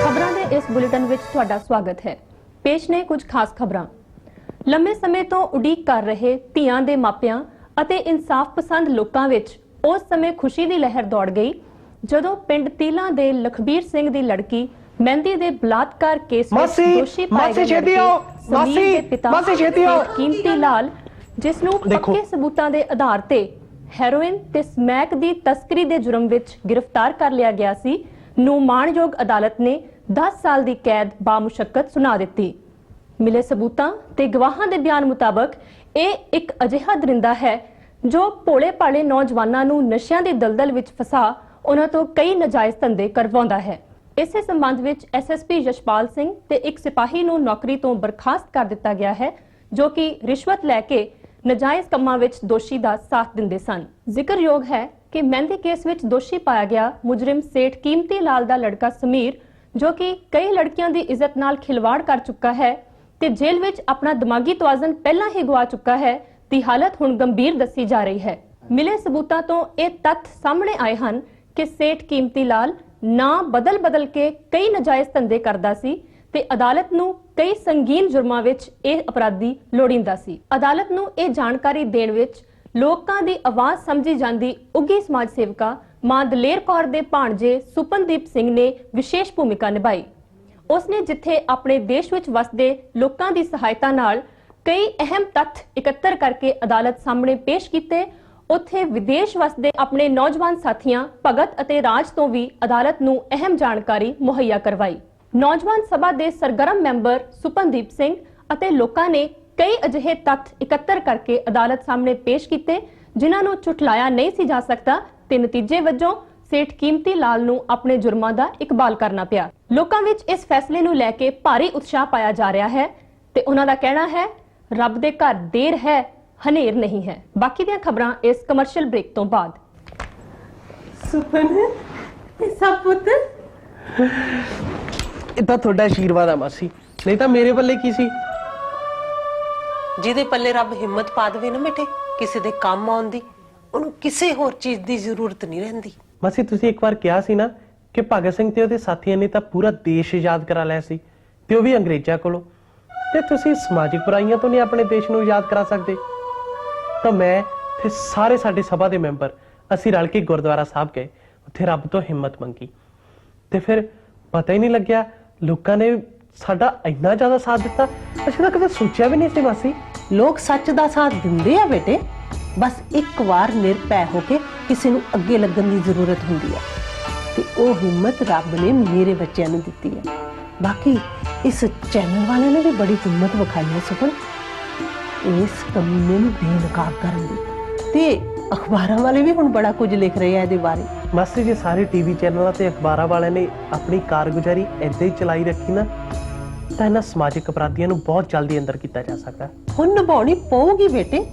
Speaker 8: ਖਬਰਾਂ ਦੇ ਇਸ ਬੁਲੇਟਿਨ ਵਿੱਚ ਤੁਹਾਡਾ ਸਵਾਗਤ ਹੈ। ਪੇਸ਼ ਨੇ ਕੁਝ ਖਾਸ ਖਬਰਾਂ। ਲੰਮੇ ਸਮੇਂ ਤੋਂ ਉਡੀਕ ਕਰ ਰਹੇ ਧੀਆਂ ਦੇ ਮਾਪਿਆਂ ਅਤੇ ਇਨਸਾਫ ਪਸੰਦ ਲੋਕਾਂ ਵਿੱਚ ਉਸ ਸਮੇਂ ਖੁਸ਼ੀ ਦੀ ਲਹਿਰ ਦੌੜ ਗਈ ਜਦੋਂ ਪਿੰਡ ਤੀਲਾਂ ਦੇ ਲਖਬੀਰ ਸਿੰਘ ਦੀ ਲੜਕੀ ਮਹਿੰਦੀ ਦੇ ਬਲਾਤਕਾਰ ਕੇਸ ਵਿੱਚ ਦੋਸ਼ੀ ਪਾਏ ਗਏ ਸਮੀਰ ਦੇ ਪਿਤਾ ਕੀਮਤੀ ਲਾਲ, ਜਿਸ ਨੂੰ ਪੱਕੇ ਸਬੂਤਾਂ ਦੇ ਆਧਾਰ ਤੇ ਹੈਰੋਇਨ ਤੇ ਸਮੈਕ ਦੀ ਤਸਕਰੀ ਦੇ ਜੁਰਮ ਵਿੱਚ ਗ੍ਰਿਫਤਾਰ ਕਰ ਲਿਆ ਗਿਆ ਸੀ, ਨੂੰ ਮਾਣਯੋਗ ਅਦਾਲਤ ਨੇ 10 ਸਾਲ ਦੀ ਕੈਦ ਬਾਮੁਸ਼ੱਕਤ ਸੁਣਾ ਦਿੱਤੀ। ਮਿਲੇ ਸਬੂਤਾਂ ਤੇ ਗਵਾਹਾਂ ਦੇ ਬਿਆਨ ਮੁਤਾਬਕ ਇਹ ਇੱਕ ਅਜਿਹਾ ਦਰਿੰਦਾ ਹੈ ਜੋ ਭੋਲੇ ਭਾਲੇ ਨੌਜਵਾਨਾਂ ਨੂੰ ਨਸ਼ਿਆਂ ਦੀ ਦਲਦਲ ਵਿੱਚ ਫਸਾ ਉਹਨਾਂ ਤੋਂ ਕਈ ਨਜਾਇਜ਼ ਧੰਦੇ ਕਰਵਾਉਂਦਾ ਹੈ। ਇਸੇ ਸੰਬੰਧ ਵਿੱਚ ਐਸਐਸਪੀ ਯਸ਼ਪਾਲ ਸਿੰਘ ਤੇ ਇੱਕ ਸਿਪਾਹੀ ਨੂੰ ਨੌਕਰੀ ਤੋਂ ਬਰਖਾਸਤ ਕਰ ਦਿੱਤਾ ਗਿਆ ਹੈ, ਜੋ ਕਿ ਰਿਸ਼ਵਤ ਲੈ ਕੇ ਨਜਾਇਜ਼ ਕੰਮਾਂ ਵਿੱਚ ਦੋਸ਼ੀ ਦਾ ਸਾਥ ਦਿੰਦੇ ਸਨ। ਜ਼ਿਕਰਯੋਗ ਹੈ ਕਿ ਮਹਿੰਦੀ ਕੇਸ ਵਿੱਚ ਦੋਸ਼ੀ ਪਾਇਆ ਗਿਆ ਮੁਜਰਿਮ ਸੇਠ ਕੀਮਤੀ ਲਾਲ ਦਾ ਲੜਕਾ ਸਮੀਰ, ਜੋ ਕਿ ਕਈ ਲੜਕੀਆਂ ਦੀ ਇੱਜ਼ਤ ਨਾਲ ਖਿਲਵਾੜ ਕਰ ਚੁੱਕਾ ਹੈ ਤੇ ਜੇਲ੍ਹ ਵਿੱਚ ਆਪਣਾ ਦਿਮਾਗੀ ਤਵਾਜ਼ਨ ਪਹਿਲਾਂ ਹੀ ਗਵਾ ਚੁੱਕਾ ਹੈ, ਦੀ ਹਾਲਤ ਹੁਣ ਗੰਭੀਰ ਦੱਸੀ ਜਾ ਰਹੀ ਹੈ। ਮਿਲੇ ਸਬੂਤਾਂ ਤੋਂ ਇਹ ਤੱਥ ਸਾਹਮਣੇ ਆਏ ਹਨ ਕਿ ਸੇਠ ਕੀਮਤੀ ਲਾਲ ਨਾਂ ਬਦਲ ਕੇ ਕਈ ਨਜਾਇਜ਼ ਧੰਦੇ ਕਰਦਾ ਸੀ ਤੇ ਅਦਾਲਤ ਨੂੰ ਕਈ ਸੰਗੀਨ ਜੁਰਮਾਂ ਵਿੱਚ ਇਹ ਅਪਰਾਧੀ ਲੋੜੀਂਦਾ ਸੀ। ਅਦਾਲਤ ਨੂੰ ਇਹ ਜਾਣਕਾਰੀ ਦੇਣ ਵਿੱਚ ਲੋਕਾਂ ਦੀ ਆਵਾਜ਼ ਸਮਝੀ ਜਾਂਦੀ ਉੱਘੀ ਸਮਾਜ ਸੇਵਕਾ ਮਾਂ ਦਲੇਰ ਕੌਰ ਦੇ ਭਾਣਜੇ ਸੁਪਨਦੀਪ ਸਿੰਘ ਨੇ ਵਿਸ਼ੇਸ਼ ਭੂਮਿਕਾ ਨਿਭਾਈ। ਉਸਨੇ ਜਿੱਥੇ ਆਪਣੇ ਦੇਸ਼ ਵਿੱਚ ਵਸਦੇ ਲੋਕਾਂ ਦੀ ਸਹਾਇਤਾ ਨਾਲ ਕਈ ਅਹਿਮ ਤੱਥ ਇਕੱਤਰ ਕਰਕੇ ਅਦਾਲਤ ਸਾਹਮਣੇ ਪੇਸ਼ ਕੀਤੇ, ਉੱਥੇ ਵਿਦੇਸ਼ ਵਸਦੇ ਆਪਣੇ ਨੌਜਵਾਨ ਸਾਥੀਆਂ ਭਗਤ ਅਤੇ ਰਾਜ ਤੋਂ ਵੀ ਅਦਾਲਤ ਨੂੰ ਅਹਿਮ ਜਾਣਕਾਰੀ ਮੁਹੱਈਆ ਕਰਵਾਈ। ਨੌਜਵਾਨ ਸਭਾ ਦੇ ਸਰਗਰਮ ਮੈਂਬਰ ਸੁਪਨਦੀਪ ਸਿੰਘ ਅਤੇ ਲੋਕਾਂ ਨੇ ਕਈ ਅਜਿਹੇ ਤੱਥ ਇਕੱਤਰ ਕਰਕੇ ਅਦਾਲਤ ਸਾਹਮਣੇ ਪੇਸ਼ ਕੀਤੇ, ਜਿਨ੍ਹਾਂ ਨੂੰ ਝੁਠਲਾਇਆ ਨਹੀਂ ਸੀ ਜਾ ਸਕਦਾ ਤੇ ਨਤੀਜੇ ਵਜੋਂ ਸੇਠ ਕੀਮਤੀ ਲਾਲ ਨੂੰ ਆਪਣੇ ਜੁਰਮਾਂ ਦਾ ਇਕਬਾਲ ਕਰਨਾ ਪਿਆ। ਲੋਕਾਂ ਵਿੱਚ ਇਸ ਫੈਸਲੇ ਨੂੰ ਲੈ ਕੇ ਭਾਰੀ ਉਤਸ਼ਾਹ ਪਾਇਆ ਜਾ ਰਿਹਾ ਹੈ ਤੇ ਉਹਨਾਂ ਦਾ ਕਹਿਣਾ ਹੈ, ਰੱਬ ਦੇ ਘਰ ਦੇਰ ਹੈ, ਹਨੇਰ ਨਹੀਂ ਹੈ। ਬਾਕੀ ਦੀਆਂ ਖਬਰਾਂ ਇਸ ਕਮਰਸ਼ੀਅਲ ਬ੍ਰੇਕ ਤੋਂ ਬਾਅਦ।
Speaker 2: ਸੁਪਨ ਇਹ ਸਭ ਪੁੱਤ
Speaker 1: ਇਹ ਤਾਂ ਤੁਹਾਡਾ ਆਸ਼ੀਰਵਾਦ ਆ ਮਾਸੀ, ਨਹੀਂ ਤਾਂ ਮੇਰੇ ਪੱਲੇ ਕੀ ਸੀ।
Speaker 2: ਜਿਹਦੇ ਪੱਲੇ ਰੱਬ ਹਿੰਮਤ ਪਾ ਦੇਵੇ ਨਾ ਬੇਟੇ ਕਿਸੇ ਦੇ ਕੰਮ ਆਉਣ ਦੀ, ਉਹਨੂੰ ਕਿਸੇ ਹੋਰ ਚੀਜ਼ ਦੀ ਜ਼ਰੂਰਤ ਨਹੀਂ ਰਹਿੰਦੀ।
Speaker 1: ਮਾਸੀ ਤੁਸੀਂ ਇੱਕ ਵਾਰ ਕਿਹਾ ਸੀ ਨਾ ਕਿ ਭਗਤ ਸਿੰਘ ਤੇ ਉਹਦੇ ਸਾਥੀਆਂ ਨੇ ਤਾਂ ਪੂਰਾ ਦੇਸ਼ ਆਜ਼ਾਦ ਕਰਾ ਲਿਆ ਸੀ, ਤੇ ਉਹ ਵੀ ਅੰਗਰੇਜ਼ਾਂ ਕੋਲੋਂ, ਤੇ ਤੁਸੀਂ ਸਮਾਜਿਕ ਬੁਰਾਈਆਂ ਤੋਂ ਨਹੀਂ ਆਪਣੇ ਦੇਸ਼ ਨੂੰ ਆਜ਼ਾਦ ਕਰਾ ਸਕਦੇ। ਤਾਂ ਮੈਂ ਤੇ ਸਾਰੇ ਸਾਡੇ ਸਭਾ ਦੇ ਮੈਂਬਰ ਅਸੀਂ ਰਲ ਕੇ ਗੁਰਦੁਆਰਾ ਸਾਹਿਬ ਗਏ, ਉੱਥੇ ਰੱਬ ਤੋਂ ਹਿੰਮਤ ਮੰਗੀ, ਤੇ ਫਿਰ ਪਤਾ ਹੀ ਨਹੀਂ ਲੱਗਿਆ ਲੋਕਾਂ ਨੇ ਸਾਡਾ ਇੰਨਾ ਜ਼ਿਆਦਾ ਸਾਥ ਦਿੱਤਾ, ਅਸੀਂ ਤਾਂ ਕਦੇ ਸੋਚਿਆ ਵੀ ਨਹੀਂ ਸੀ ਮਾਸੀ।
Speaker 2: ਲੋਕ ਸੱਚ ਦਾ ਸਾਥ ਦਿੰਦੇ ਆ ਬੇਟੇ, ਬਸ ਇੱਕ ਵਾਰ ਨਿਰਭੈ ਹੋ ਕੇ ਕਿਸੇ ਨੂੰ ਅੱਗੇ ਲੱਗਣ ਦੀ ਜ਼ਰੂਰਤ ਹੁੰਦੀ ਹੈ, ਤੇ ਉਹ ਹਿੰਮਤ ਰੱਬ ਨੇ ਮੇਰੇ ਬੱਚਿਆਂ ਨੂੰ ਦਿੱਤੀ ਹੈ। ਬਾਕੀ ਇਸ ਚੈਨਲ ਵਾਲਿਆਂ ਨੇ ਵੀ ਬੜੀ ਹਿੰਮਤ ਵਿਖਾਈ ਹੈ ਸੁਪਨ, ਇਸ ਕਮੀਨੇ ਨੂੰ ਬੇਨਕਾਬ ਕਰਨ ਦੀ, ਤੇ ਅਖਬਾਰਾਂ ਵਾਲੇ ਵੀ ਹੁਣ ਬੜਾ ਕੁਝ ਲਿਖ ਰਹੇ ਆ ਇਹਦੇ ਬਾਰੇ।
Speaker 1: ਮਾਸੀ ਜੀ ਸਾਰੇ ਟੀਵੀ ਚੈਨਲਾਂ ਤੇ ਅਖਬਾਰਾਂ ਵਾਲਿਆਂ ਨੇ ਆਪਣੀ ਕਾਰਗੁਜ਼ਾਰੀ ਏਦਾਂ ਹੀ ਚਲਾਈ ਰੱਖੀ ਨਾ, ਤਾਂ ਇਹਨਾਂ ਸਮਾਜਿਕ ਅਪਰਾਧੀਆਂ ਨੂੰ ਬਹੁਤ ਜਲਦੀ ਅੰਦਰ ਕੀਤਾ ਜਾ ਸਕਦਾ।
Speaker 2: ਹੁਣ ਨਿਭਾਉਣੀ ਪਊਗੀ ਬੇਟੇ,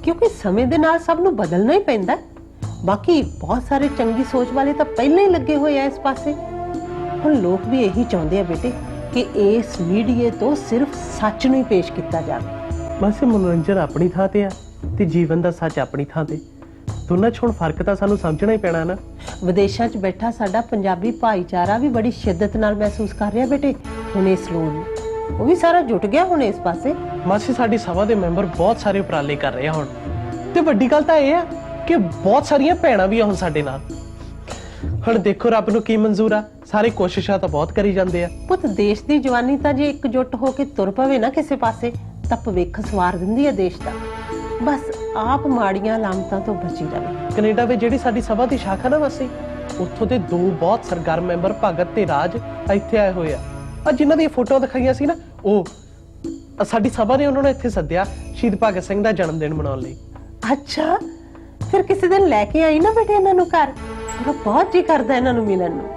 Speaker 2: ਕਿਉਂਕਿ ਸਮੇਂ ਦੇ ਨਾਲ ਸਭ ਨੂੰ ਬਦਲਣਾ ਹੀ ਪੈਂਦਾ। ਬਾਕੀ ਬਹੁਤ ਸਾਰੇ ਚੰਗੀ ਸੋਚ ਵਾਲੇ ਤਾਂ ਪਹਿਲਾਂ ਹੀ ਲੱਗੇ ਹੋਏ ਆ ਇਸ ਪਾਸੇ। ਹੁਣ ਲੋਕ ਵੀ ਇਹੀ ਚਾਹੁੰਦੇ ਆ ਬੇਟੇ ਕਿ ਇਸ ਮੀਡੀਆ ਤੋਂ ਸਿਰਫ ਸੱਚ ਨੂੰ ਹੀ ਪੇਸ਼ ਕੀਤਾ ਜਾਵੇ।
Speaker 1: ਮਾਸੀ ਮਨੋਰੰਜਨ ਆਪਣੀ ਥਾਂ ਤੇ ਆ ਤੇ ਜੀਵਨ ਦਾ ਸੱਚ ਆਪਣੀ ਥਾਂ ਤੇ, ਦੋਨਾਂ 'ਚ ਹੁਣ ਫਰਕ ਤਾਂ ਸਾਨੂੰ ਸਮਝਣਾ ਹੀ ਪੈਣਾ ਨਾ।
Speaker 2: ਵਿਦੇਸ਼ਾਂ 'ਚ ਬੈਠਾ ਸਾਡਾ ਪੰਜਾਬੀ ਭਾਈਚਾਰਾ ਵੀ ਬੜੀ ਸ਼ਿੱਦਤ ਨਾਲ ਮਹਿਸੂਸ ਕਰ ਰਿਹਾ ਬੇਟੇ ਹੁਣ ਇਸ ਲੋੜ ਨੂੰ, ਉਹ ਵੀ ਸਾਰਾ ਜੁਟ ਗਿਆ ਹੁਣ ਇਸ ਪਾਸੇ।
Speaker 1: ਮਾਸੀ ਸਾਡੀ ਸਭਾ ਦੇ ਮੈਂਬਰ ਬਹੁਤ ਸਾਰੇ ਉਪਰਾਲੇ ਕਰ ਰਹੇ ਆ ਹੁਣ, ਤੇ ਵੱਡੀ ਗੱਲ ਤਾਂ ਇਹ ਆ ਕਿ ਬਹੁਤ ਸਾਰੀਆਂ ਭੈਣਾਂ ਵੀ ਆ ਹੁਣ ਸਾਡੇ ਨਾਲ। ਹੁਣ ਦੇਖੋ ਰੱਬ ਨੂੰ ਕੀ ਮਨਜ਼ੂਰ ਆ, ਸਾਰੇ ਕੋਸ਼ਿਸ਼ਾਂ ਤਾਂ ਬਹੁਤ ਕਰੀ ਜਾਂਦੇ ਆ।
Speaker 2: ਪੁੱਤ ਦੇਸ਼ ਦੀ ਜਵਾਨੀ ਤਾਂ ਜੇ ਇਕਜੁੱਟ ਹੋ ਕੇ ਤੁਰ ਪਵੇ ਨਾ ਕਿਸੇ ਪਾਸੇ, ਤਾਂ ਭਵਿੱਖ ਸਵਾਰ ਦਿੰਦੀ ਹੈ ਦੇਸ਼ ਦਾ। ਬਸ ਆਪ ਮਾੜੀਆਂ ਲਾਮਤਾਂ ਤੋਂ ਬਚੀ ਜਾਵੇ।
Speaker 1: ਕੈਨੇਡਾ ਵਿੱਚ ਜਿਹੜੀ ਸਾਡੀ ਸਭਾ ਦੀ ਸ਼ਾਖਾ ਨਾ ਮਾਸੀ, ਉੱਥੋਂ ਦੇ ਦੋ ਬਹੁਤ ਸਰਗਰਮ ਮੈਂਬਰ ਭਗਤ ਤੇ ਰਾਜ ਇੱਥੇ ਆਏ ਹੋਏ ਆ ਜਿਨ੍ਹਾਂ ਦੀਆਂ ਫੋਟੋਆਂ ਦਿਖਾਈਆਂ ਸੀ ਨਾ, ਉਹ ਸਾਡੀ ਸਭਾ ਨੇ ਉਹਨਾਂ ਨੂੰ ਇੱਥੇ ਸੱਦਿਆ ਸ਼ਹੀਦ ਭਗਤ ਸਿੰਘ ਦਾ ਜਨਮ ਦਿਨ ਮਨਾਉਣ ਲਈ।
Speaker 2: ਅੱਛਾ, ਫਿਰ ਕਿਸੇ ਦਿਨ ਲੈ ਕੇ ਆਈ ਨਾ ਬੇਟੇ ਇਹਨਾਂ ਨੂੰ ਘਰ, ਮੇਰਾ ਬਹੁਤ ਜੀ ਕਰਦਾ ਇਹਨਾਂ ਨੂੰ ਮਿਲਣ ਨੂੰ।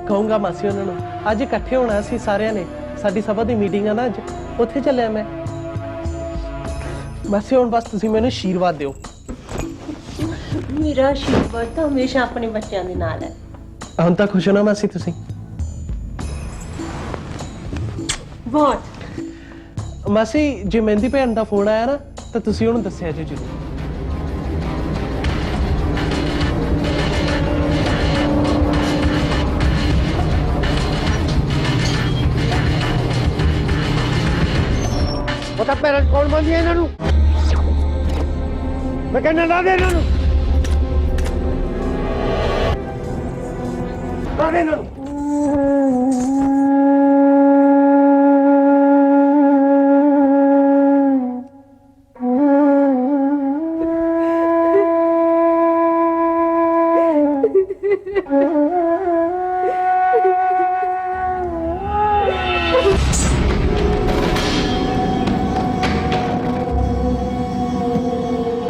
Speaker 1: ਕਹੂੰਗਾ ਮਾਸੀ ਉਹਨਾਂ ਨੂੰ, ਅੱਜ ਇਕੱਠੇ ਹੋਣਾ ਸੀ ਸਾਰਿਆਂ ਨੇ, ਸਾਡੀ ਸਭਾ ਦੀ ਮੀਟਿੰਗ ਆ ਨਾ ਅੱਜ, ਉੱਥੇ ਚੱਲਿਆ ਮੈਂ। ਮਾਸੀ ਹੁਣ ਬਸ ਤੁਸੀਂ ਮੈਨੂੰ ਆਸ਼ੀਰਵਾਦ ਦਿਓ।
Speaker 2: ਮੇਰਾ ਆਸ਼ੀਰਵਾਦ ਤਾਂ ਹਮੇਸ਼ਾ ਆਪਣੇ ਬੱਚਿਆਂ ਦੇ ਨਾਲ ਹੈ।
Speaker 1: ਹੁਣ ਤਾਂ ਖੁਸ਼ ਹੋ ਨਾ ਮਾਸੀ ਤੁਸੀਂ?
Speaker 2: ਬਹੁਤ।
Speaker 1: ਮਾਸੀ ਜੇ ਮਹਿੰਦੀ ਭੈਣ ਦਾ ਫੋਨ ਆਇਆ ਨਾ ਤਾਂ ਤੁਸੀਂ ਉਹਨੂੰ ਦੱਸਿਆ ਜੀ ਜ਼ਰੂਰ।
Speaker 5: ਪਤਾ ਪੈਰੈਂਟ ਕੌਣ ਬਣਦੀ ਹੈ ਇਹਨਾਂ ਨੂੰ? ਮੈਂ ਕਹਿੰਦਾ ਲਾ ਦੇ ਇਹਨਾਂ ਨੂੰ, ਲਾ ਦੇ ਇਹਨਾਂ ਨੂੰ।